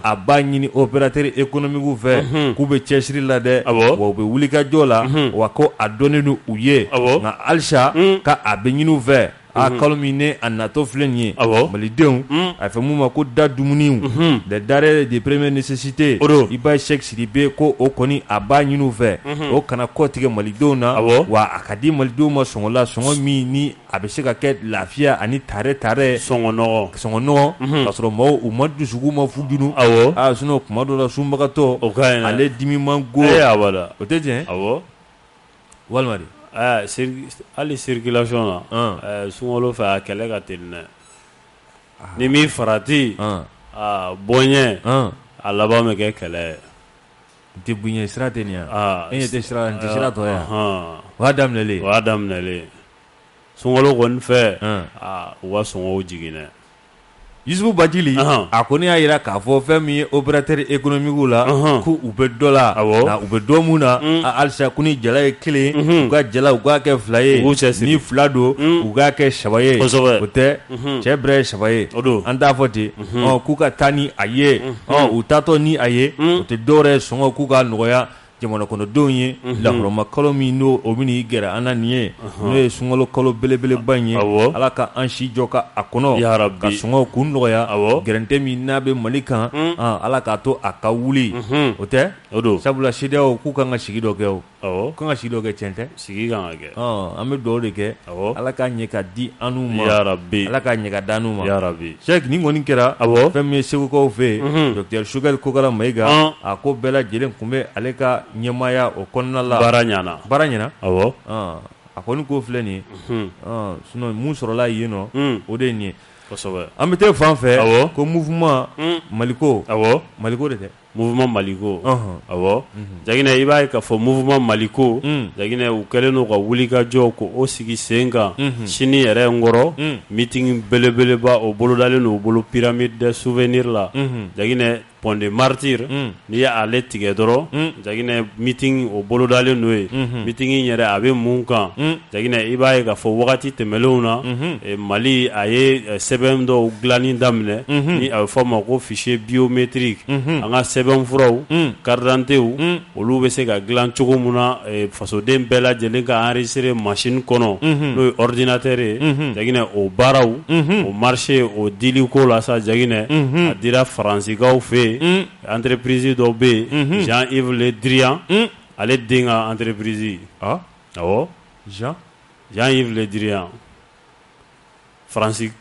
a b'a ɲini opérateur économique fɛ k'u bɛ cɛsiri la dɛ wa u bɛ wuli ka jɔ la wa ko a dɔnnen don u ye nka halisa ka a bɛ ɲini u fɛ kalo min ne a natɔ filɛ nin ye malidenw a fɛ mun ma ko da dumuniw les denrées de première nécessité i b'a ye Sɛki Sidibe ko o kɔni a b'a ɲini u fɛ o kana kɔ tigɛ malidenw na wa a ka di malidenw ma sɔngɔ la sɔngɔ min ni a bɛ se ka kɛ lafiya ani tare sɔngɔ k'a sɔrɔ maaw u ma dusukun ma fudunu sinon kuma dɔ la sunbagatɔ ale dimi man go o tɛ tiɲɛ walima de hali circulation na sunkalo fɛ a kɛlɛ ka teli dɛ ni min farati bɔɲɛ a laban bɛ kɛ kɛlɛ ye n tɛ bonya sira tɛ nin yan e ɲɛ tɛ sira n tɛ sira tɔ yan o y'a daminɛlen sunkalo kɔni fɛ u ka sɔngɔw jigin dɛ Yusufu Bacili a kɔni y'a jira k'a fɔ fɛn min ye opérateur économique la ko u bɛ dɔ la nka u bɛ dɔ mun na halisa ko ni jala ye kelen u ka jala u k'a kɛ fila ye ni fila don u k'a kɛ saba ye o tɛ cɛ bɛrɛ ye saba ye an t'a fɔ ten k'u ka taa ni a ye u taatɔ ni a ye o tɛ dɔwɛrɛ ye sɔngɔ k'u ka nɔgɔya jamana kɔnɔdenw ye lahɔrɔma kalo min n'o o bɛ n'i gɛrɛ an na nin ye n'o ye sunkalo kalo belebeleba in ye ala ka an si jɔ ka a kɔnɔ ka sɔngɔw k'u nɔgɔya gɛrɛntɛ min n'a bɛ Mali kan ala k'a to a ka wuli o tɛ sabula CEDEAO k'u kan ka sigi dɔ kɛ o kan ka sigi dɔ kɛ tiɲɛ tɛ sigi kan ka kɛ an bɛ dugawu de kɛ ala k'a ɲɛ ka di an n'u ma ala k'a ɲɛ ka da n'u ma Sɛki nin kɔni kɛra fɛn min ye segukaw fɛ yen docteur Sokɛli Kokala Mayiga a ko bɛɛ lajɛlen tun bɛ ale ka ɲɛmaaya o kɔnɔna la baara ɲɛna a kɔni ko filɛ nin ye sinon mun sɔrɔla yen nɔ o de ye nin ye an bɛ taa fan fɛ ko mouvement Maliko Maliko de tɛ mouvement Maliko awɔ Jaginɛ i b'a ye k'a fɔ mouvement Maliko Jaginɛ u kɛlen don ka wulikajɔ ko o sigi sen kan sini yɛrɛ nkɔrɔ meeting belebeleba o bolodalen don u bolo pyramide des souvenirs la Jaginɛ Pont des Martyrs n'i y'ale tigɛ dɔrɔn Jaginɛ meeting o bolodalen don yen meeting in yɛrɛ a bɛ mun kan Jaginɛ i b'a ye k'a fɔ wagati tɛmɛlenw na Mali a ye sɛbɛn dɔw dilanni daminɛ ni a bɛ fɔ a ma ko fichier biométrique an ka sɛbɛnfuraw carte d'identité olu bɛ se ka dilan cogo min na fasoden bɛɛ lajɛlen ka enregistrer machine kɔnɔ n'o ye ordinateur ye Jaginɛ o baaraw o marché o dili ko la sa Jaginɛ a dira Faransikaw fɛ yen entreprise dɔw bɛ yen Jean-Yves Le Drian ale den ka entreprise awɔ Jean-Yves Le Drian Faransi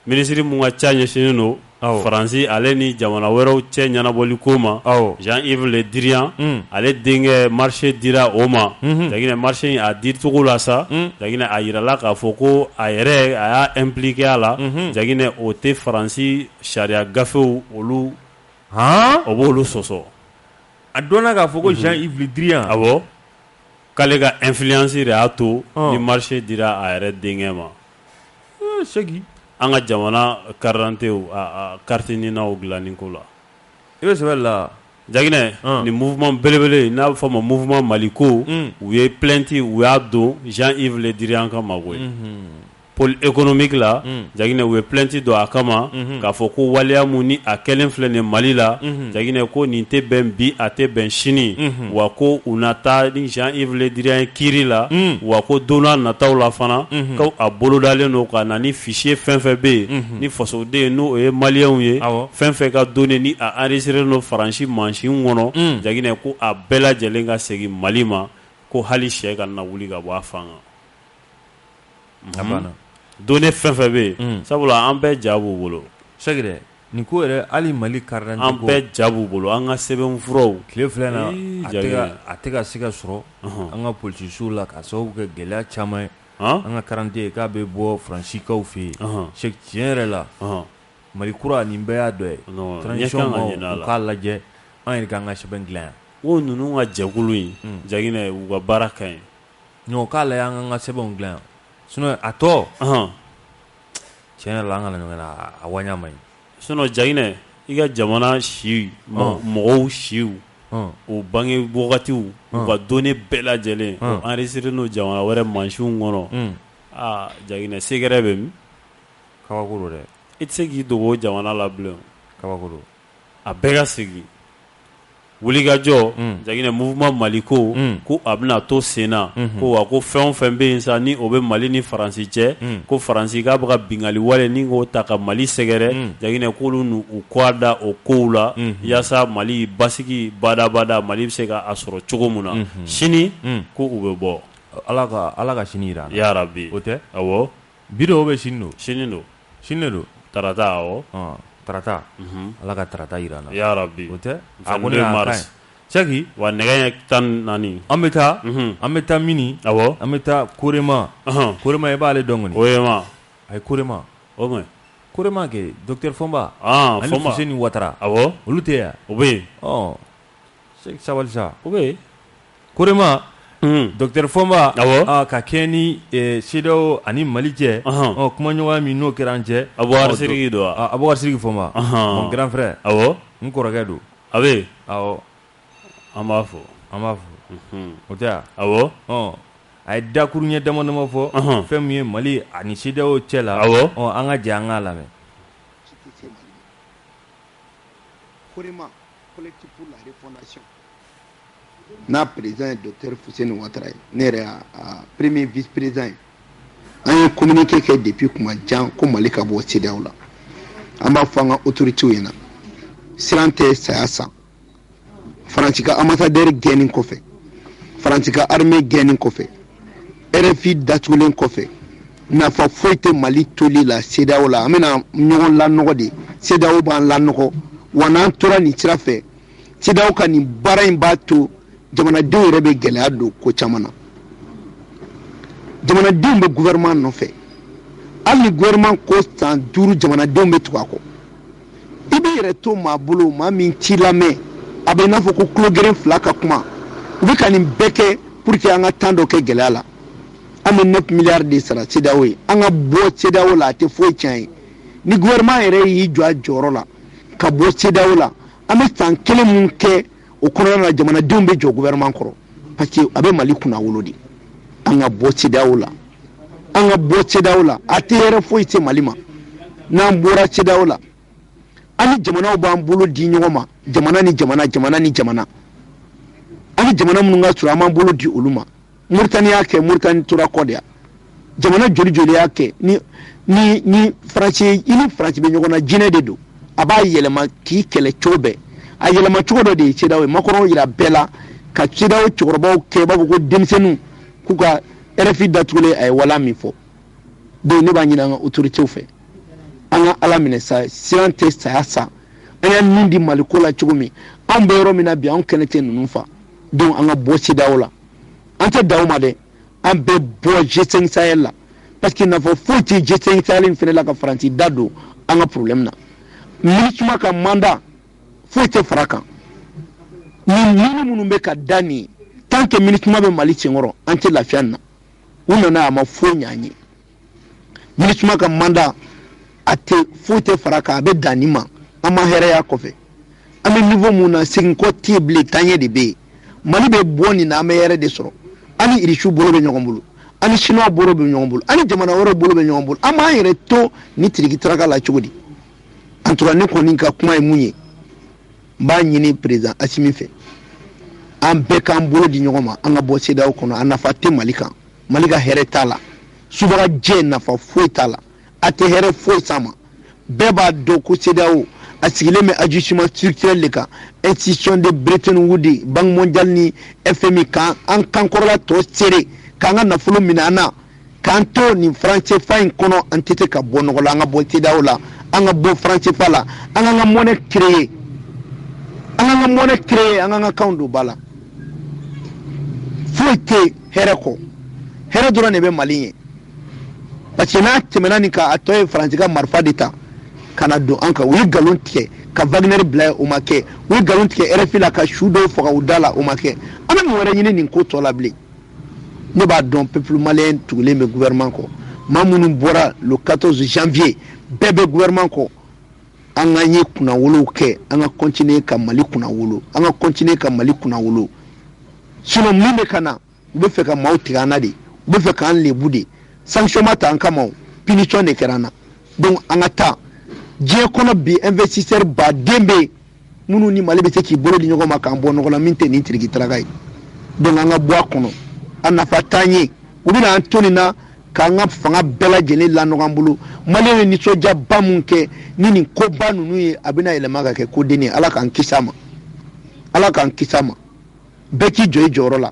ministre mun ka ca ɲɛsinnen don Faransi ale ni jamana wɛrɛw cɛ ɲɛnabɔli ko ma Jean-Yves Le Drian ale denkɛ marché dira o ma Jaginɛ marché in a dicogo la sa Jaginɛ a yirala k'a fɔ ko a yɛrɛ a y'a impliqué a la Jaginɛ o tɛ Faransi sariya gafew olu o b'olu sɔsɔ a dɔnna k'a fɔ ko Jean-Yves Le Drian awɔ k'ale ka influence de y'a to ni marché dira a yɛrɛ denkɛ ma segi an ka jamana carte d'identité carte ninaw dilanni ko la i bɛ sɛbɛn la Jaginɛ ni mouvement belebele n'a bɛ fɔ a ma mouvement Maliko u ye plainte u y'a don Jean-Yves Le Drian ka mago ye pôle économique la Jaginɛ u ye plainte don a kama k'a fɔ ko waleya mun ni a kɛlen filɛ nin Mali la Jaginɛ ko nin tɛ bɛn bi a tɛ bɛn sini wa ko u na taa ni Jean-Yves Le Drian ye kiiri la wa ko don n'a nataw la fana ko a bolodalen don ka na ni fichier fɛn fɛn bɛ yen ni fasoden n'o ye maliyɛnw ye fɛn fɛn ka donné ni a enregistré don Faransi mansin kɔnɔ Jaginɛ ko a bɛɛ lajɛlen ka segin Mali ma ko hali sɛ ka na wuli ka bɔ a fanga donné fɛn fɛn bɛ yen sabula an bɛɛ ja b'u bolo sɛgɛrɛ nin ko yɛrɛ hali Mali carte d'identité an bɛɛ ja b'u bolo an ka sɛbɛnfuraw tile filɛ na a tɛ ka se ka sɔrɔ an ka politiciens la k'a sababu kɛ gɛlɛya caman ye an ka carte d'identité k'a bɛ bɔ Faransikaw fɛ yen c'est tiɲɛ yɛrɛ la Mali kura nin bɛɛ y'a dɔ ye transition ma u k'a lajɛ an yɛrɛ k'an ka sɛbɛn dilan yan o ninnu ka jɛkulu in Jaginɛ u ka baara ka ɲi non k'a lajɛ an ka sɛbɛnw dilan yan sinon a tɔ tiɲɛ yɛrɛ la an kana ɲɔgɔn na a waɲa man ɲi sinon Jaginɛ i ka jamana si mɔgɔw siw o bange wagatiw u ka donné bɛɛ lajɛlen o enregistré n'o jamana wɛrɛ mansinw kɔnɔ Jaginɛ sekɛrɛ bɛ min kabako don dɛ i tɛ se k'i dogo o jamana la bilen kabako don a bɛɛ ka segin wulikajɔ Jaginɛ mouvement Maliko ko a bɛna to sen na ko wa ko fɛn o fɛn bɛ yen sa ni o bɛ Mali ni Faransi cɛ ko Faransi k'a bɛ ka bingali wale ni k'o ta ka Mali sɛgɛrɛ Jaginɛ k'olu n'u kɔ da o kow la yaasa Mali basigi badabada Mali bɛ se ka a sɔrɔ cogo min na sini ko u bɛ bɔ Ala ka sini jira an na yarabi o tɛ awɔ bi don o bɛ sini don sini don tarata awɔ tarata Ala ka tarata jira an na yarabi o tɛ a ko ne y'a kan Sɛki wa nɛgɛ ɲɛ 14 an bɛ taa mini awɔ an bɛ taa Korema i b'ale dɔn kɔni o ye ma a ye Korema o ma Korema kɛ docteur Fɔnba ani Fuseni Watara awɔ olu tɛ yan o bɛ yen Sɛki sabali sa o bɛ yen Korema docteur Fɔnba awɔ ka kɛ ni CEDEAO ani Mali cɛ kumaɲɔgɔnya min n'o kɛra an cɛ Abubakar Sidiki don wa Abubakar Sidiki Fɔnba mon grand frère awɔ n kɔrɔkɛ don a bɛ yen awɔ an b'a fɔ o tɛ yan awɔ a ye dakuru ɲɛ dama dama fɔ fɛn min ye Mali ani CEDEAO cɛ la awɔ an ka jɛ an k'a lamɛn Korema collectif pour la refondation n'a président ye docteur Fuseni Watara ye ne yɛrɛ a premier vice président ye an ye communiqué kɛ depuis kuma jan ko Mali ka bɔ CEDEAO la an b'a fɔ an ka autorités ɲɛna siran tɛ saya san Faransi ka ambassadeur gɛnnin kɔfɛ Faransi ka armée gɛnnin kɔfɛ RFI datugulen kɔfɛ nafa foyi tɛ Mali toli la CEDEAO la an bɛna ɲɔgɔn lanɔgɔ de CEDEAO b'an lanɔgɔ wa n'an tora nin sira fɛ CEDEAO ka nin baara in b'a to jamanadenw yɛrɛ bɛ gɛlɛya don ko caman na jamanadenw bɛ gouvernement nɔfɛ hali gouvernement ko san 5 jamanadenw bɛ tugu a kɔ i bɛ yɛrɛ to maa bolo maa min t'i lamɛn a bɛ i n'a fɔ ko tulo geren 2 ka kuma u bɛ ka nin bɛɛ kɛ pour que an ka temps dɔ kɛ gɛlɛya la an bɛ 9 milliards de sara CEDEAO ye an ka bɔ CEDEAO la a tɛ foyi tiɲɛ ye ni gouvernement yɛrɛ y'i jɔ a jɔyɔrɔ la ka bɔ CEDEAO la an bɛ san 1 mun kɛ o kɔnɔna na jamanadenw bɛ jɔ gouvernement kɔrɔ parce que a bɛ Mali kunna wolo de an ka bɔ CEDEAO la an ka bɔ CEDEAO la a tɛ yɛrɛ foyi se Mali ma n'an bɔra CEDEAO la an ni jamanaw b'an bolo di ɲɔgɔn ma jamana ni jamana an ni jamana minnu ka surun an b'an bolo di olu ma Mauritanie y'a kɛ Mauritanie tora kɔ de yan jamana joli y'a kɛ ni Faransi i ni Faransi bɛ ɲɔgɔn na jinɛ de don a b'a yɛlɛma k'i kɛlɛ cogo bɛɛ a yɛlɛma cogo dɔ de ye CEDEAO ye Macron yira bɛɛ la ka CEDEAO cɛkɔrɔbaw kɛ b'a fɔ ko denmisɛnninw k'u ka RFI datugulen a ye wala min fɔ donc ne b'a ɲini an ka autorités fɛ an ka ala minɛ sa siran tɛ saya sa an y'a nin di Mali ko la cogo min an bɛ yɔrɔ min na bi an kɛnɛ tɛ ninnu fa donc an ka bɔ CEDEAO la an tɛ dan o ma dɛ an bɛ bɔ G5 Sahel la parce que nafa foyi tɛ G5 Sahel in fana la ka Faransi da don an ka problème na MINUSMA ka mandat foyi tɛ fara kan ni minnu bɛ ka da nin tant que MINUSMA bɛ Mali senkɔrɔ an tɛ lafiya na u nana a ma foyi ɲɛ an ye MINUSMA ka mandat a tɛ foyi tɛ fara kan a bɛ dan nin ma an ma hɛrɛya kɔfɛ an bɛ niveau mun na segin kɔ tɛ bilen taɲɛ de bɛ yen Mali bɛ bɔ nin na an bɛ hɛrɛ de sɔrɔ ani irisiw bolo bɛ ɲɔgɔn bolo ani chinois bolo bɛ ɲɔgɔn bolo ani jamana wɛrɛw bolo bɛ ɲɔgɔn bolo an b'an yɛrɛ to ni tiriki taraka la cogo di en tout cas ne kɔni ka kuma ye mun ye n b'a ɲini président Assimi fɛ an bɛɛ k'an bolo di ɲɔgɔn ma an ka bɔ CEDEAO kɔnɔ a nafa tɛ Mali kan Mali ka hɛrɛ t'a la subagajɛ nafa foyi t'a la a tɛ hɛrɛ foyi s'a ma bɛɛ b'a dɔn ko CEDEAO a sigilen bɛ ajustement structurel de kan institution de Bretton Woods Banque mondiale ni FMI kan an kankɔrɔla tɔ seere k'an ka nafolo minɛ an na k'an to nin franc CFA in kɔnɔ an tɛ se ka bɔ nɔgɔ la an ka bɔ CEDEAO la an ka bɔ franc CFA la an k'an ka monnaie créer an k'an ka monnaie créer an k'an ka kan don ba la foyi tɛ hɛrɛ kɔ hɛrɛ dɔrɔn de bɛ Mali ye parce que n'a tɛmɛna nin kan a tɔ ye Faransi ka marifa de ta ka na don an kan u ye nkalon tigɛ ka Wagner bila yen o ma kɛ u ye nkalon tigɛ RFI la ka su dɔw faga u da la o ma kɛ an bɛ mun wɛrɛ ɲini nin ko tɔ la bilen ne b'a dɔn peuple malien tugulen bɛ gouvernement kɔ maa minnu bɔra le 14 janvier bɛɛ bɛ gouvernement kɔ an ka ye kunnawolow kɛ an ka continuer ka Mali kunnawolo an ka continuer ka Mali kunnawolo sinon min bɛ ka na u bɛ fɛ ka maaw tigɛ an na de u bɛ fɛ k'an lebu de sanction ma ta an kama punition de kɛra an na donc an ka taa diɲɛ kɔnɔ bi investisseur baden bɛ yen minnu ni Mali bɛ se k'i bolo di ɲɔgɔn ma k'an bɔ nɔgɔ la min tɛ nin tiriki taraka ye donc an ka bɔ a kɔnɔ a nafa t'an ye u bɛna an to nin na k'an ka fanga bɛɛ lajɛlen lanɔgɔ an bolo Maliyɛnw ye nisɔndiyaba mun kɛ ni nin koba ninnu ye a bɛna yɛlɛma ka kɛ kodennin ye Ala k'an kisi a ma Ala k'an kisi a ma bɛɛ k'i jɔ i jɔyɔrɔ la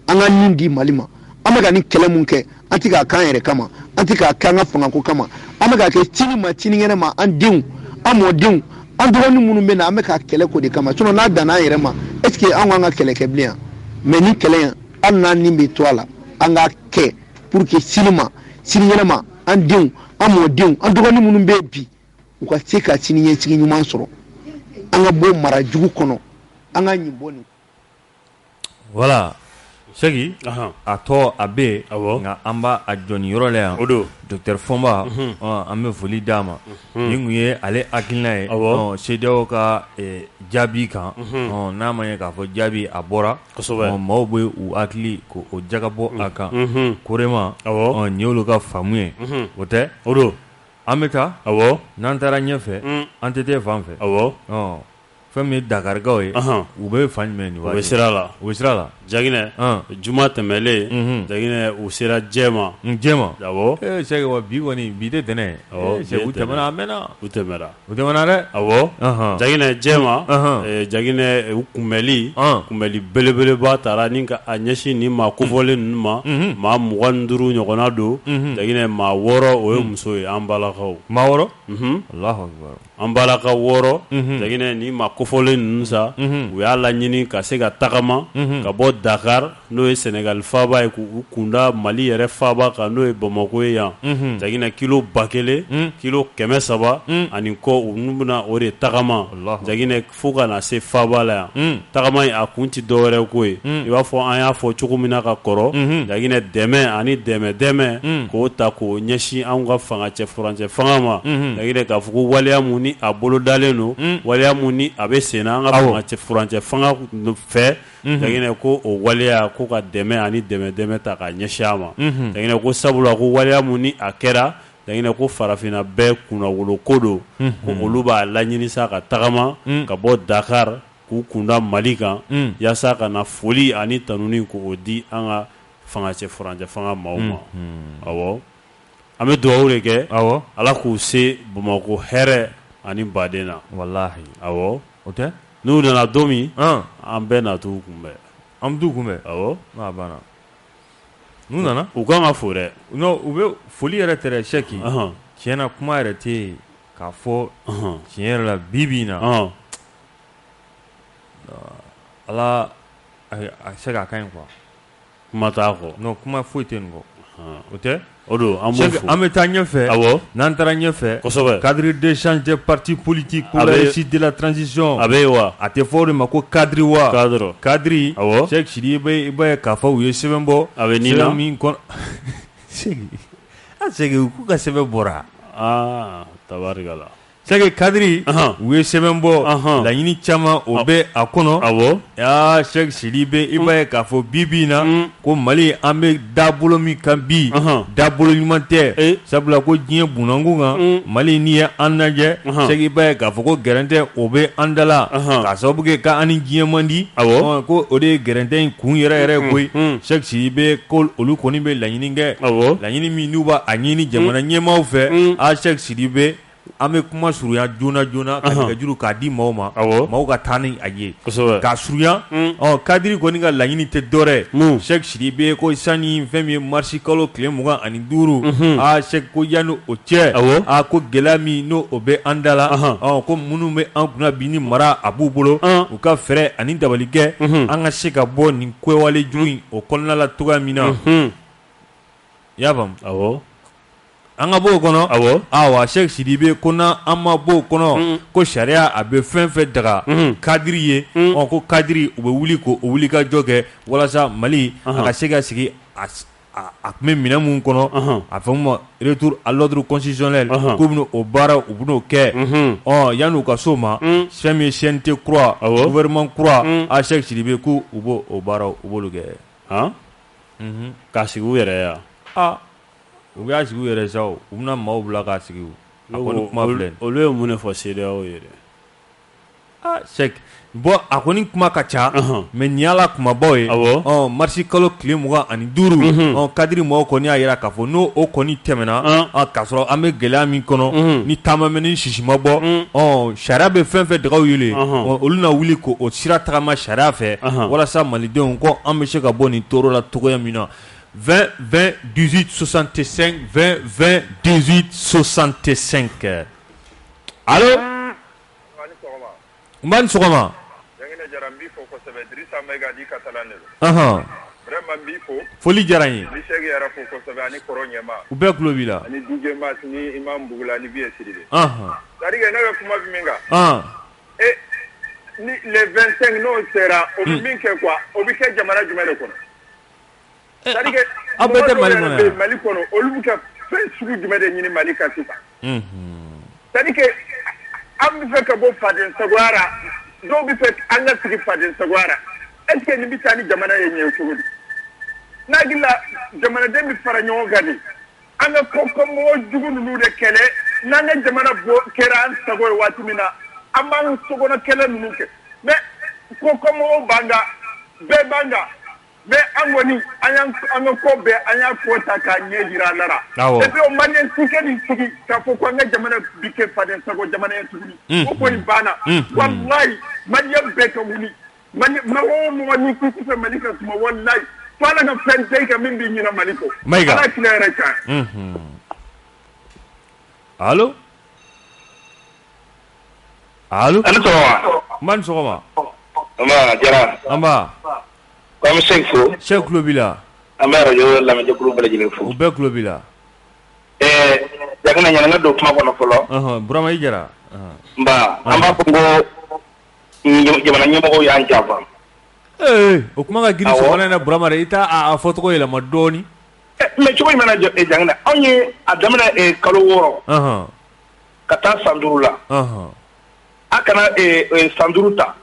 an ka nin di Mali ma an bɛ ka nin kɛlɛ mun kɛ an tɛ k'a k'an yɛrɛ kama an tɛ k'a kɛ an ka fangako kama an bɛ k'a kɛ sini ma sinikɛnɛ ma an denw an mɔdenw an dɔgɔnin minnu bɛ na an bɛ k'a kɛlɛ ko de kama sinon n'a danna an yɛrɛ ma est ce que an k'an ka kɛlɛ kɛ bilen yan mais nin kɛlɛ in hali n'an nin bɛ to a la an k'a kɛ pour que sini ma sinikɛnɛ ma an denw an mɔdenw an dɔgɔnin minnu bɛ yen bi u ka se ka siniɲɛsigi ɲuman sɔrɔ an ka bɔ mara jugu kɔnɔ an ka ɲin bɔ nin. Voilà. Segi a tɔ a bɛ nka an b'a a jɔni yɔrɔ la yan Docteur Fɔnba an bɛ foli d'a ma nin kun ye ale hakilina ye CEDEAO ka jaabi kan n'a ma ye k'a fɔ jaabi a bɔra maaw bɛ u hakili k'o jagabɔ a kan korema nin y'olu ka faamu ye o tɛ an bɛ taa n'an taara ɲɛfɛ an tɛ taa fan fɛ fɛn min ye Dakarikaw ye u bɛ fan jumɛn nin waati u bɛ sira la Jaginɛ juma tɛmɛlen Jaginɛ u sera Jɛma awɔ Sɛgɛ wa bi kɔni bi tɛ tɛnɛ Sɛgɛ u tɛmɛna a mɛnna u tɛmɛna dɛ awɔ Jaginɛ Jɛma Jaginɛ u kunbɛli belebeleba taara ni ka a ɲɛsin nin maa kofɔlen ninnu ma maa 25 ɲɔgɔnna don Jaginɛ maa 6 o ye muso ye an balakaw maa 6 Allahu akbar an balaka 6 Jaginɛ ni maa kofɔlen ninnu sa u y'a laɲini ka se ka tagama ka bɔ Dakar n'o ye Senegal faaba ye k'u kunda Mali yɛrɛ faaba kan n'o ye Bamako ye yan jagina kilo 1000 kilo 300 ani kɔ u bɛna o de tagama jagina fo ka na se faaba la yan tagama in a kun ti dɔwɛrɛ ko ye i b'a fɔ an y'a fɔ cogo min na ka kɔrɔ jagina dɛmɛ ani dɛmɛ k'o ta k'o ɲɛsin an ka fangacɛ furancɛ fanga ma jagina k'a fɔ ko waleya mun ni a bolo dalen don waleya mun ni a bɛ sen na an ka furancɛ fanga fɛ jagina ko o waleya ko ka dɛmɛ ani dɛmɛ ta ka ɲɛsin a ma jagina ko sabula ko waleya mun ni a kɛra jagina ko farafinna bɛɛ kunnawolo ko don ko olu b'a laɲini sa ka tagama ka bɔ Dakar k'u kunda Mali kan yaasa ka na foli ani tanuni k'o di an ka fangacɛ furancɛ fanga maaw ma awɔ an bɛ dugawu de kɛ Ala k'u se Bamako hɛrɛ ani baden na wallahi awɔ o tɛ n'u nana don min an bɛɛ na t'u kunbɛn an bɛ t'u kunbɛn awɔ n'a banna n'u nana u kan ka fo dɛ non u bɛ foli yɛrɛ tɛ dɛ Sɛki tiɲɛna kuma yɛrɛ tɛ yen k'a fɔ tiɲɛ yɛrɛ la bi na Ala a se k'a ka ɲi quoi kuma t'a kɔ non kuma foyi tɛ nin kɔ o tɛ o don an b'o fɔ an bɛ taa ɲɛfɛ awɔ n'an taara ɲɛfɛ kosɛbɛ cadre d'échange des partis politiques pour la réussite de la transition a bɛ yen wa a tɛ fɔ o de ma ko cadre wa cadre awɔ Sɛki Sidi i b'a ye k'a fɔ u ye sɛbɛn bɔ a bɛ nin na sɛbɛn min kɔnɔ Sɛki k'u ka sɛbɛn bɔra tabarikala Sɛki cadre u ye sɛbɛn bɔ laɲini caman o bɛ a kɔnɔ awɔ Sɛki Sidi i b'a ye k'a fɔ bi na ko Mali an bɛ dabolo min kan bi dabolo ɲuman tɛ sabula ko diɲɛ bunakun kan Mali n'i ye an lajɛ Sɛki i b'a ye k'a fɔ ko gɛrɛntɛ o bɛ an da la k'a sababu kɛ k'an ni diɲɛ man di ko o de ye gɛrɛntɛ in kun yɛrɛ ye koyi Sɛki Sidi bɛ ko olu kɔni bɛ laɲini kɛ laɲini min n'u b'a ɲini jamana ɲɛmaaw fɛ Sɛki Sidi bɛ an bɛ kuma surunya joona ka nɛgɛjuru k'a di maaw ma maaw ka taa ni a ye k'a surunya cadre kɔni ka laɲini tɛ dɔwɛrɛ Sɛki Sidi bɛ ko sanni fɛn min ye marisi kalo tile 25 Sɛki ko yanni o cɛ ko gɛlɛya min n'o bɛ an da la ko minnu bɛ an kunna bi ni mara a b'u bolo u ka fɛɛrɛ ani dabali kɛ an ka se ka bɔ nin kɛwale jugu in o kɔnɔna la cogoya min na i y'a faamu an ka bɔ o kɔnɔ Sɛki Sidi bɛ ko n'an ma bɔ o kɔnɔ ko sariya a bɛ fɛn fɛn daga cadre ye ko cadre u bɛ wuli k'o wulikajɔ kɛ walasa Mali a ka se ka sigi a tun bɛ minɛn mun kɔnɔ a fɛn ma retour à l'ordre constitutionnel k'u bɛna o baara u bɛn'o kɛ yanni u ka s'o ma fɛn min ye CNT kura gouvernement kura Sɛki Sidi bɛ k'u b'o o baara u b'olu kɛ k'a sigi u yɛrɛ ya u y'a sigi u yɛrɛ sa u bɛna maaw bila k'a sigi a kɔni kuma filɛ olu ye mun de fɔ CEDEAO ye dɛ Sɛki bon a kɔni kuma ka ca mais nin y'ala kumabaw ye marisi kalo tile 25 cadre maaw kɔni y'a jira k'a fɔ n'o kɔni tɛmɛna k'a sɔrɔ an bɛ gɛlɛya min kɔnɔ ni taama mɛ ni sisi ma bɔ sariya bɛ fɛn fɛn dagaw yele olu na wuli k'o sira tagama sariya fɛ walasa malidenw ko an bɛ se ka bɔ nin tɔɔrɔ la cogoya min na 20 20 18 65 20 20 18 65 allo n ni sɔgɔma foli diyara n ye u bɛɛ tulo b'i la ni le 25 n'o sera o bɛ min kɛ quoi o bɛ kɛ jamana jumɛn de kɔnɔ aw bɛɛ tɛ Mali kɔnɔ yan Mali kɔnɔ olu bɛ ka fɛn sugu jumɛn de ɲini Mali kan sisan c'est-à-dire que an bɛ fɛ ka bɔ faden sagoya la dɔw bɛ fɛ an ka sigi faden sagoya la est-ce que nin bɛ taa ni jamana ye ɲɛ cogo di n'a hakili la jamanaden bɛ fara ɲɔgɔn kan de an ka kɔmɔgɔ jugu ninnu de kɛlɛ n'an ka jamana kɛra an sago ye waati min na an b'an sokɔnɔ kɛlɛ ninnu kɛ mais kɔmɔgɔw b'an kan bɛɛ b'an kan mais an kɔni an ka ko bɛɛ an y'a ko ta k'a ɲɛ jira an na et puis o maliyɛn si kɛ nin sigi k'a fɔ ko an ka jamana bi kɛ faden sago jamana ye tuguni o kɔni banna walayi maliyɛn bɛɛ ka wuli mɔgɔ o mɔgɔ n'i ko k'i fɛ Mali ka suma walayi fo Ala ka fɛn da i kan min b'i ɲinɛ Mali kɔ Ala tila yɛrɛ kan allo allo allo Man sogoma. Ama jara. Amba. Comme Cheikhou. Cheikh Klobila. Amba radio la me jokuru bala jine fu. Ube Klobila. Jagana nyanga do kuma kono folo. Burama Ijara. Mba, amba kongo jamana nyemo ko yan java. O kuma ka giri sogona na Burama re ita a foto ko yela madoni. Me choy mana jangana. Onye adamana kalo woro. Kata sandurula. Akana sanduruta.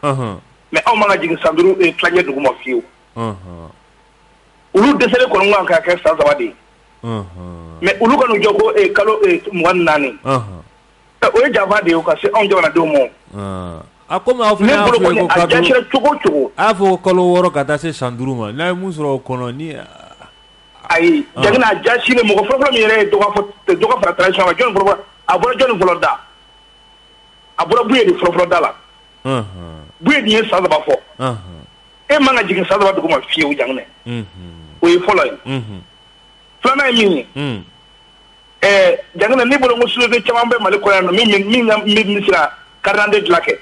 Mais aw manga jigin sanduru klanye duguma fiu. Ulu desele ko ngwa ka ka sa zawadi. Mais ulu kanu jogo kalo mwan nani. O java de o ka se on jona do mo. Akoma afu na afu ko ka do. Afu kalo woro kata se sanduruma. Na musro kono ni ay jagna jasine mo ko fofo mi re do ka fa tradition wa jon fofo abura jon folo da. Abura buye di folo da la. Buye di sa da ba fo. E manga jigin sa da ba do ma fiu jangne. O yi folo yi. Flana mi. Jangana ni bolo musu de chamambe male ko yan mi misira karande dlake.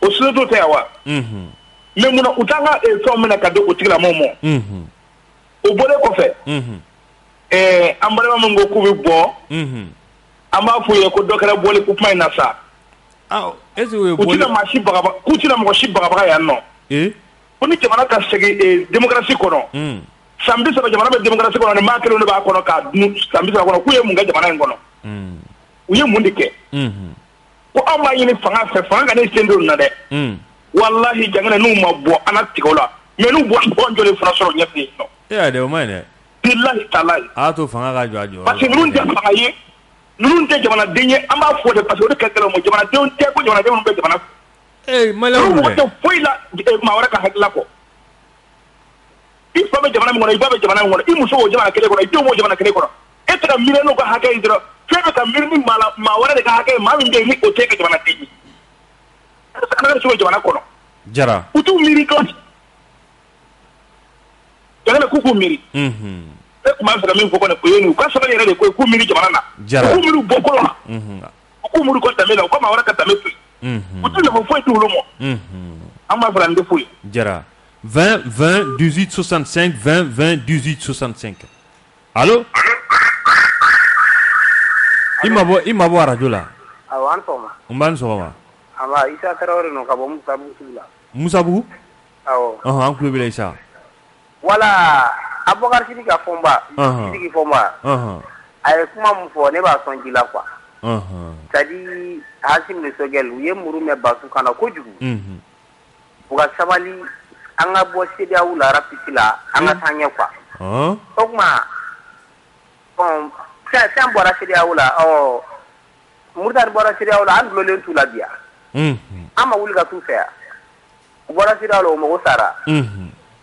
O su do tewa. Me muna utanga so mena kado utigla momo. O bole ko fe. Ambale ma ngo ku bi bo. Amba fu ye ko dokara bole ku mai nasa. Ese we bole. Utila ma shi baga ku tila mo shi baga ya no. Oni jamana ka segi démocratie kono. Sambi saba jamana be démocratie kono ne makelo ne ba kono ka sambi saba kono ku ye munga jamana ngono. Uye mundike. Ko amba yini fanga fe fanga ne sendo na de. Wallahi jangana nu mabbo anatikola. Me nu bo jole frasoro nyafi no. Ya de o mane. Billahi talai. Ato fanga ga jwajo. Parce que nun de fanga yi nun de jamana denye amba fo de parce que kekelo mo jamana de on te ko jamana de on be jamana. Malaw ne. Ko foi la ma wara ka hakla ko. Il faut que jamana ngona ibabe jamana ngona i muso jamana kele ko i to mo jamana kele ko. E tra mire no ko hakay dro. Febe ka mirni mala ma wara de ka hakay ma min de ni o te ka jamana de. Kana so jamana ko no. Jara. Utu miri ko. Jara ku ku miri. E kuma fera min ko ko ne ko yenu ka sabali re ko ku miri jamana na. Jara. Ku miri boko la. Ku miri ko tamela ko ma wara ka tametu. Utu le mo foi tu lo mo. Amma fera ndo foi. Jara. 20 20 18 65 20 20 18 65. Allô? Imabo radio la. Awan soma. Umban soma. Ama Isa Traoré no kabo Musabu sula. Musabu? Awo. An kulo bila Isa. Wala Abubakar Sidiki Fomba. Sidiki Fomba. Ay kuma mu fo ne ba son jila kwa. Tadi Hasim ne Sogel uye muru me basu kana kojugu. Buga sabali anga bo sedia wula rapitila anga tanya kwa. Okma. Bon, ça bora sedia wula murtar bora sedia wula an lo len tula biya. Ama wuli ka tu fe. Bora sedia wula mo sara.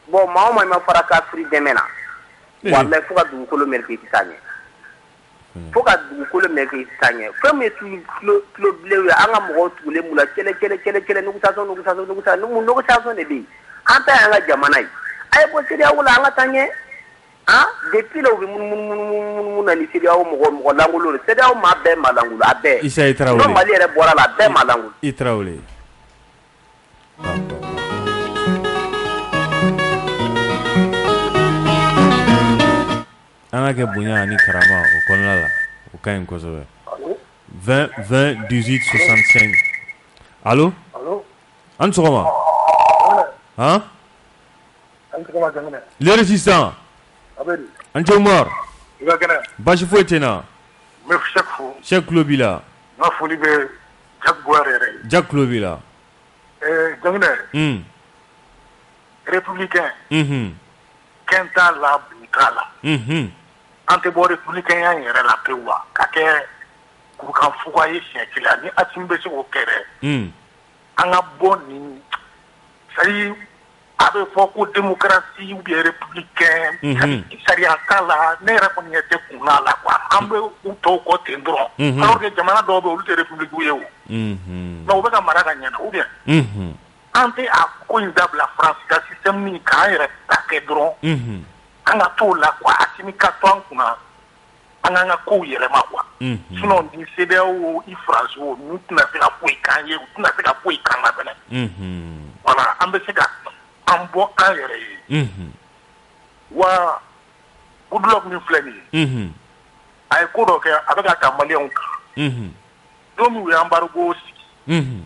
Bon, ma fara ka free demena. Wallahi fuka du ko lo merke tisanye. Fuka du ko lo merke tisanye. Premier kilo blewe anga mo tu le mula kele nugu sa ne bi. Anta anga jamana yi ay bo sedia wula anga tanye depuis le mun na ni sedia wo mo langulu sedia wo ma be malangulu abe Isa Traoré no mali re bora la be malangulu Traoré ana ke bunya ni karama o konna la o kain ko so 20 20 18 65. Allô? An sogoma. Les résistants. Ante Omar. Bashi Fouetena. Cheikh Klobila. Jack Klobila. Républicain. Kenta la Bukala. Ante bo républicain ya yere la pewa. Kake kukan fuwaye siekila ni atimbe se o kere. Anga boni sari abe foko démocratie ou bien républicain sariya kala ne répondre te kuna la quoi ambe ou to ko tendron alors que jamana do be ulu république yewu no be ka maraka nyana ou bien ante a coindable la France da système ni ka ere ta kedron anga to la quoi asimi ka ton kuna an k'an ka kow yɛlɛma quoi sinon ni CEDEAO i France o n'u tɛna se ka foyi k'an ye u tɛna se ka foyi k'an na fɛnɛ voilà an bɛ se ka an bɔ an yɛrɛ ye wa Goodluck min filɛ nin ye a ye ko dɔ kɛ a bɛ ka ta maliyɛnw kan don min u ye embargo sigi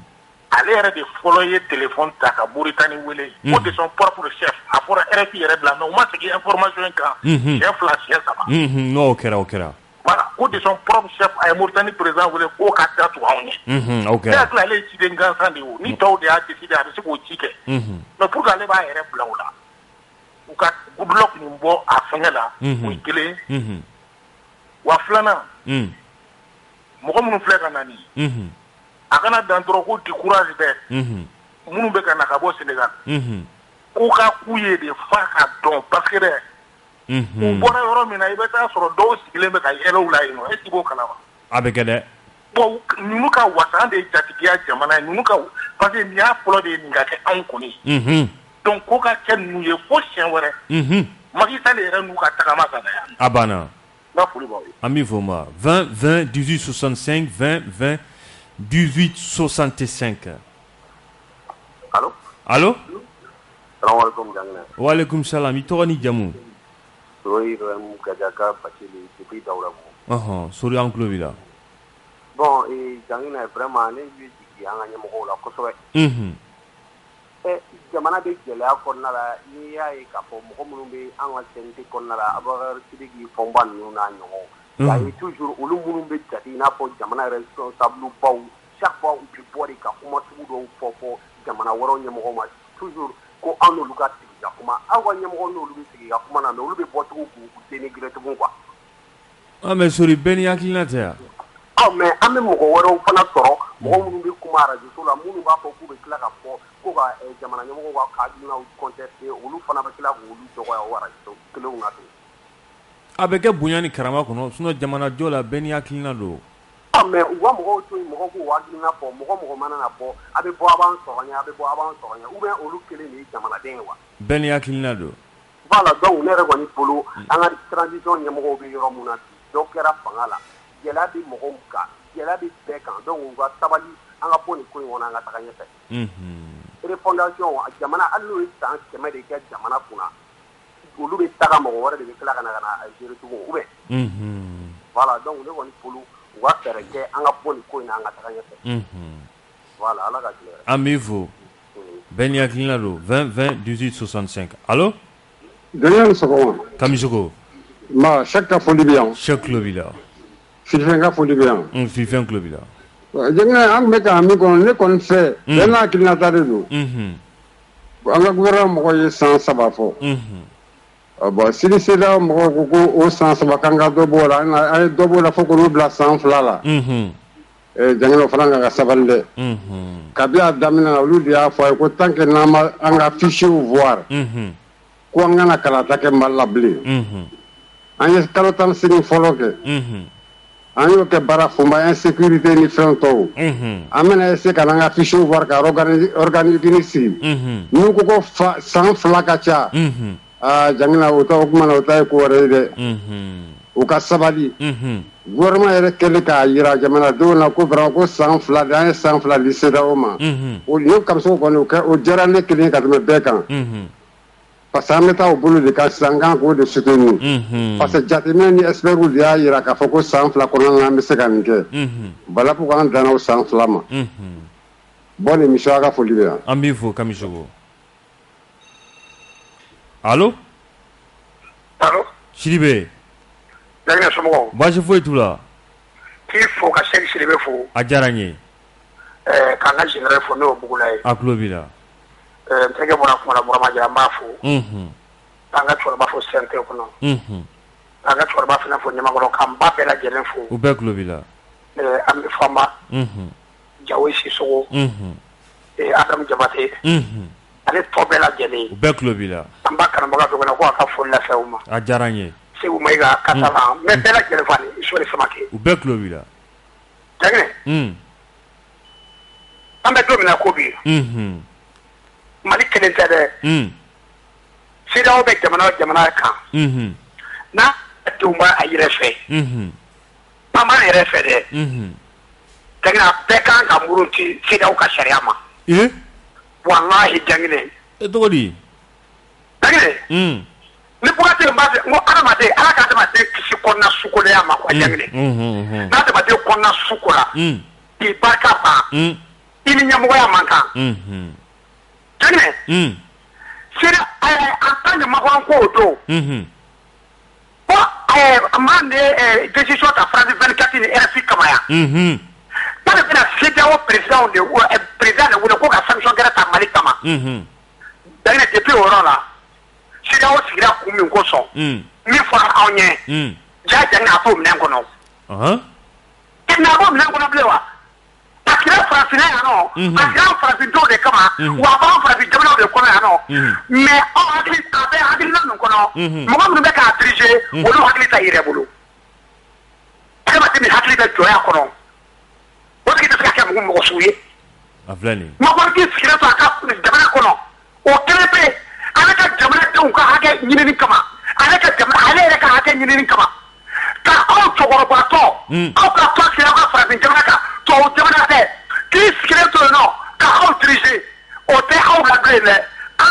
ale yɛrɛ de fɔlɔ ye téléphone ta ka Mauritanie wele o de son propre chef a fɔra RFI yɛrɛ bila mais u ma segin information in kan siɲɛ 2 siɲɛ 3 n'o kɛra voilà o de son propre chef a ye Mauritanie président wele k'o ka datu anw ye ne hakili ale ye ciden gansan de ye o ni tɔw de y'a décidé a bɛ se k'o ci kɛ mais pour que ale b'a yɛrɛ bila o la u ka Goodluck nin bɔ a fɛngɛ la o ye kelen wa filanan mɔgɔ minnu filɛ ka na nin a kana dan dɔrɔn ko décourage bɛɛ minnu bɛ ka na ka bɔ Sénégal k'u ka k'u ye de fa ka dɔn parce que dɛ u bɔra yɔrɔ min na i bɛ taa sɔrɔ dɔw sigilen bɛ ka yɛlɛw la yen nɔ est-ce que i b'o kalama a bɛ kɛ dɛ bon ninnu ka wasa an de ye jatigiya jamana ye ninnu ka parce que nin y'a fɔlɔ de ye nin ka kɛ anw kɔni donc ko ka kɛ ninnu ye fo siɲɛ wɛrɛ Macky Sall yɛrɛ n'u ka tagama ka na yan a banna n ka foli b'aw ye an b'i fo ma 20 20 18 65 20 20 18 65 allo salaamaaleykum Janginɛ waaleykum salam i tɔgɔ ni jamu Sori Ibrahim Gajaka Bacili depuis Daoudabougou Sori an tulo b'i la bon Janginɛ vraiment ne bɛ jigi an ka ɲɛmɔgɔw la kosɛbɛ jamana bɛ gɛlɛya kɔnɔna la n'i y'a ye k'a fɔ mɔgɔ minnu bɛ an ka CNT kɔnɔna la Abubakar Sidiki Fɔnba ninnu n'a ɲɔgɔnw y'a ye toujours olu minnu bɛ jate i n'a fɔ jamana responsable baw chaque fois u bɛ bɔ de ka kuma sugu dɔw fɔ jamana wɛrɛw ɲɛmɔgɔw ma toujours ko an n'olu ka sigi ka kuma aw ka ɲɛmɔgɔ n'olu bɛ sigi ka kuma na mais olu bɛ bɔ tugun k'u dénigrer tugun quoi. mais Sori bɛɛ n'i hakilina tɛ yan. mais an bɛ mɔgɔ wɛrɛw fana sɔrɔ mɔgɔ minnu bɛ kuma radio so la minnu b'a fɔ k'u bɛ tila ka fɔ ko ka jamana ɲɛmɔgɔw ka hakilinaw contester olu fana bɛ tila k'olu dɔgɔya o radio kelenw na ten. a bɛ kɛ bonya ni karama kɔnɔ sinon jamana jɔ la bɛɛ n'i hakilina don. mais u ka mɔgɔw to yen mɔgɔw k'u hakilina fɔ mɔgɔ mana na bɔ a bɛ bɔ a b'an sɔrɔ ɲɛ a bɛ bɔ a b'an sɔrɔ ɲɛ ou bien olu kelen de ye jamanaden ye wa. bɛɛ n'i hakilina don. voilà donc ne yɛrɛ kɔni bolo an ka transition ɲɛmɔgɔw bɛ yɔrɔ mun na bi dɔ kɛra fanga la gɛlɛya bɛ mɔgɔw kan gɛlɛya bɛ bɛɛ kan donc u ka sabali an ka bɔ nin ko in kɔnɔ an ka taga ɲɛfɛ. refondation jamana hali n'o ye san 100 de kɛ jamana kunna olu bɛ taga mɔgɔ wɛrɛ de bɛ tila ka na gérer tugun ou bien. voilà donc ne kɔni bolo u ka fɛɛrɛ kɛ an ka bɔ nin ko in na an ka taga ɲɛfɛ. voilà ala ka tile. an b'i fo bɛɛ n'i hakilina don 20 20 18 65 allo. Daniel sɔgɔma. Kamisogo. ma Cheikh ka foli bɛ yan. Cheikh tulo b'i la. Filifɛn ka foli bɛ yan. Filifɛn tulo b'i la. Janginɛ an tun bɛ ka min kɔnɔ ne kɔni fɛ bɛɛ n'a hakilinata de don. an ka gouvernement mɔgɔ ye san 3 fɔ. bon sini CEDEAO mɔgɔw ko o san 3 k'an ka dɔ bɔ o la an ye dɔ bɔ o la fo k'olu bila san 2 la. Janginɛ o fana kan ka sabali dɛ. kabi a daminɛ na olu de y'a fɔ a ye ko tant que n'an ma an ka fichiers voir. ko an kana kalata kɛ Mali la bilen. an ye kalo 18 fɔlɔ kɛ. an y'o kɛ baara funba insécurité ni fɛn tɔw. an bɛna essayer ka n'an ka fichiers voir ka organisme sigi. n'u ko ko san 2 ka ca. Janginɛ o kuma na o ta ye ko wɛrɛ ye dɛ. u ka sabali. gouvernement yɛrɛ kɛlen k'a yira jamanadenw na ko vraiment ko san 2 de an ye san 2 di CEDEAO ma. o ni Kamisogo kɔni o diyara ne kelen ka tɛmɛ bɛɛ kan. parce que an bɛ taa o bolo de kan sisan kan k'o de soutenir. parce que jateminɛ ni experts de y'a yira k'a fɔ ko san 2 kɔnɔna na an bɛ se ka nin kɛ. bala pour an danna o san 2 ma. bon émission a ka foli bɛ yan. an b'i fo Kamisogo. allo. allo. Sidibe. Janginɛ somɔgɔw. baasi foyi t'u la. k'i fo ka Cheikh Sidibe fo. a diyara n ye. k'an ka général fo n'o Bugula ye. a tulo b'i la. n tɛgɛ bɔra kuma la Burama Jara n b'a fo. k'an ka cɛkɔrɔba fo CNT kɔnɔ. k'an ka cɛkɔrɔba fana fo Ɲamakɔrɔ k'an ba bɛɛ lajɛlen fo. u bɛɛ tulo b'i la. an bɛ Fanba. Jawo Sisogo. Adamu Jabate. ale tɔ bɛɛ lajɛlen. u bɛɛ tulo b'i la. an b'a kanubaga dɔ kɔnɔ ko a ka foli lase u ma. a diyara n ye. Segu Mayiga Kasala n bɛ bɛɛ lajɛlen fo ani Isɔri Samake. u bɛɛ tulo b'i la. Janginɛ. an bɛ don min na ko bi. Mali kelen tɛ dɛ. CEDEAO bɛ jamana kan. n'a tumba a yɛrɛ fɛ an b'an yɛrɛ fɛ dɛ tɛgɛ bɛɛ kan ka muruti CEDEAO ka sariya ma wallahi Janginɛ tɔgɔ di tɛgɛ ni bugati n b'a fɛ n ko adamaden ala ka adamaden kisi kɔnɔna sukoleya ma quoi Janginɛ n'adamaden kɔnɔna suko la k'i barika ban i ni ɲɛmɔgɔya man kan Janginɛ sera en tant que magan ko do ko man de décision ta France 24 ni RFI kama ya kana bina CEDEAO président de ko ka sanction kɛra ta Mali kama Janginɛ depuis o yɔrɔ la CEDEAO sigira kun min kosɔn min fɔra aw ɲɛ jaa Janginɛ a t'o minɛn kɔnɔ n'a b'o minɛn kɔnɔ bilen wa a kira farafinna yan nɔ a kira farafindenw de kama wa a b'an farafin jamanaw de kɔnɔ yan nɔ mais aw hakili a bɛ hakilina min kɔnɔ mɔgɔ minnu bɛ k'a dirige olu hakili t'a yɛrɛ bolo adamaden min hakili bɛ jɔnya kɔnɔ o tigi tɛ se ka kɛ mɔgɔ sugu ye mɔgɔtigi sigilen to a ka jamana kɔnɔ o kelen bɛ ale ka jamanadenw ka hakɛ ɲinini kama ale yɛrɛ ka hakɛ ɲinini kama ka aw cɛkɔrɔbatɔ aw ka tɔ sigi aw ka farafin jamana kan tubabu jamana tɛ k'i sigilen to yen nɔ ka aw dirige o tɛ aw la bilen dɛ aw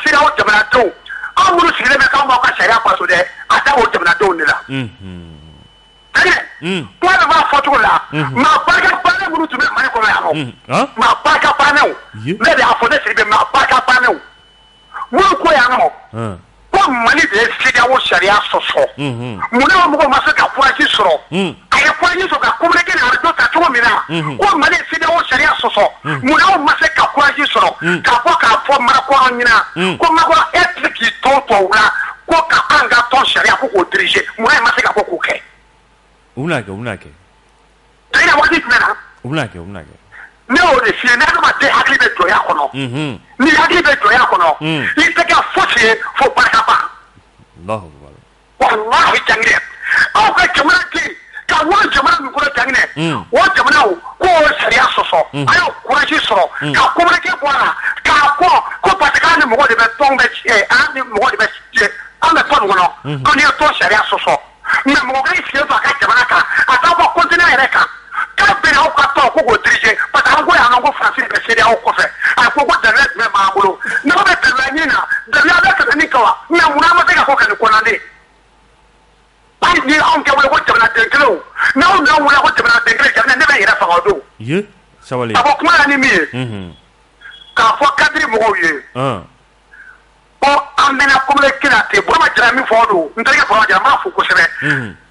CEDEAO jamanadenw aw minnu sigilen bɛ k'aw b'aw ka sariya bato dɛ a da o jamanadenw de la tɛgɛ kuma de b'a fɔ cogo la maa barika bannen minnu tun bɛ Mali kɔnɔ yan nɔ maa barika bannenw ne de y'a fɔ ne Sidibe maa barika bannenw minnu ko yan nɔ ko Mali de ye CEDEAO sariya sɔsɔ munna mɔgɔw ma se ka courage sɔrɔ a ye courage sɔrɔ ka communiqué ni radio ta cogo min na ko Mali ye CEDEAO sariya sɔsɔ munna ma se ka courage sɔrɔ k'a fɔ k'a fɔ Marakɔrɔ ɲɛna ko Marakɔrɔ e tɛ se k'i tɔn tubabu la ko ka an ka tɔn sariya ko k'o dirige munna ma se ka fɔ k'o kɛ u bɛna kɛ tɛgɛ waati jumɛn na u bɛna kɛ ne y'o de f'i ye n'adamaden hakili bɛ jɔnya kɔnɔ ni hakili bɛ jɔnya kɔnɔ i tɛ kɛ fosi ye fo barika ban wallahi Janginɛ aw ka jamana ten ka wolo jamana min kɔnɔ Janginɛ o jamanaw k'o sariya sɔsɔ a y'o courage sɔrɔ ka communiqué bɔ a la k'a fɔ ko parce que an ni mɔgɔ de bɛ tɔn bɛ an ni mɔgɔ de bɛ an bɛ tɔn nin kɔnɔ an ye tɔn sariya sɔsɔ mais mɔgɔ ka sigilen to a ka jamana kan a t'a fɔ continent yɛrɛ kan k'a bɛnna aw ka tɔn ko k'o dirige parce que an ko yan nɔ ko Faransi de bɛ CEDEAO kɔfɛ a ko daluya jumɛn b'an bolo n'aw bɛ daluya ɲini na daluya bɛ tɛmɛ min kan wa mais munna an ma se ka fɔ ka nin kɔnɔnade hali ni anw tɛ wele ko jamanaden kelenw n'aw n'anw wele ko jamanaden kelen Janginɛ ne bɛ n yɛrɛ faga o don ka bɔ kuma la ni min ye k'a fɔ kadiri mɔgɔw ye ko an bɛna communiqué la ten Burama Jara min fɔ o don n terikɛ Burama Jara n b'a fo kosɛbɛ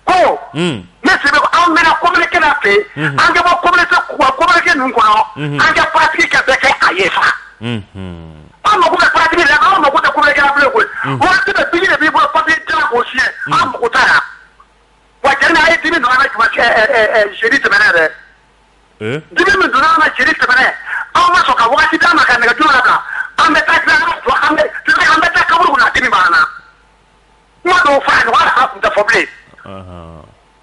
ko ne Sidibe ko an bɛna communiqué la ten an ka bɔ communiqué ninnu kɔnɔ an ka pratique kɛ bɛɛ kɛ a ye sa an mago bɛ pratique la an mago tɛ communiqué la bilen koyi waati bɛɛ bigi de b'i bolo papier dilan k'o signé an mago t'a la wa Janginɛ a ye dimi donna an na jeudi tɛmɛnen dɛ dimi min donna an na jeudi tɛmɛnen aw ma sɔn ka wagati d'a ma ka nɛgɛjuru labila an bɛ taa dilan an bɛ taa kaburu kɔnɔ a dimi b'an na kuma dɔw fɔ a ɲɔgɔn a tun tɛ fɔ bilen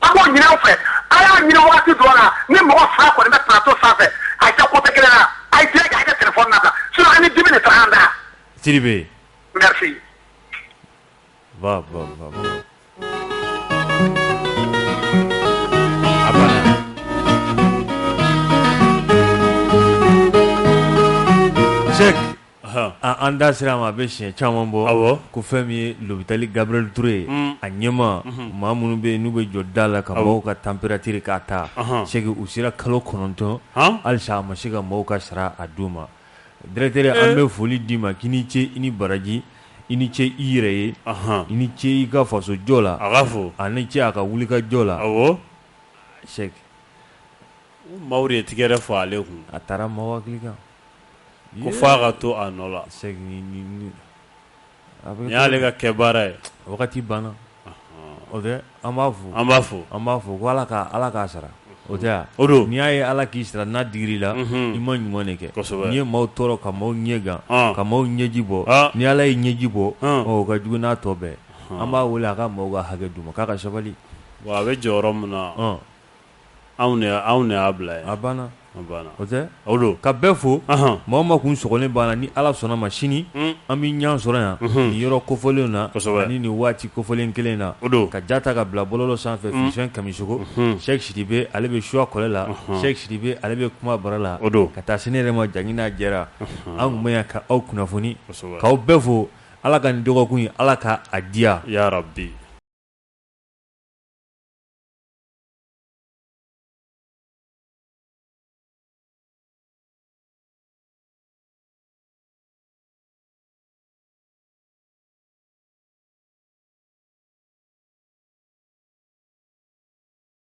an b'o ɲini aw fɛ a y'a ɲini wagati dɔw la ni mɔgɔ fila kɔni bɛ plateau sanfɛ a ye taa côté kelen na a ye direct a ye kɛ téléphone na sinon an ni dimi de taara an da Sidibe merci va Cheikh an da sira ma a bɛ siɲɛ caman bɔ ko fɛn min ye l'hôpital Gabriel Touré a ɲɛma maa minnu bɛ yen n'u bɛ jɔ da la ka mɔgɔw ka température k'a ta Cheikh u sera kalo 9 halisa a ma se ka mɔgɔw ka sara a d'u ma directeur an bɛ foli d'i ma k'i ni ce i ni baraji i ni ce i yɛrɛ ye i ni ce i ka faso jɔ la a ka fɔ a ni ce a ka wuli ka jɔ la Cheikh maaw de tigɛrɛ fɔ ale kun a taara maaw hakili kan ko f'a ka to a nɔ la ni y'ale ka kɛ baara ye wagati banna o tɛ an b'a fɔ ko ala k'a sara o tɛ yan o don n'i y'a ye ala k'i sara n'a digir'i la i ma ɲuman de kɛ n'i ye maaw tɔɔrɔ ka maaw ɲɛ gan ka maaw ɲɛji bɔ ni ala ye ɲɛji bɔ o ka jugu n'a tɔ bɛɛ an b'a wele a ka maaw ka hakɛ d'u ma k'a ka sabali wa a bɛ jɔyɔrɔ min na anw de y'a bila ye a banna o tɛ ka bɛɛ fo maa ma kun sɔgɔlen banna ni ala sɔnna ma sini an bɛ ɲan sɔrɔ yan nin yɔrɔ kofɔlen na ani nin waati kofɔlen kelen na ka ja ta ka bila bɔlɔlɔ sanfɛ Fisɛn Kamisogo Sɛki Sidibe ale bɛ choix kɔlɛ la Sɛki Sidibe ale bɛ kuma bara la ka taa se ne yɛrɛ ma Jagina Jɛra an kun bɛ yan ka aw kunnafoni k'aw bɛɛ fo ala ka nin dɔgɔkun in ala ka a diya ya rabbi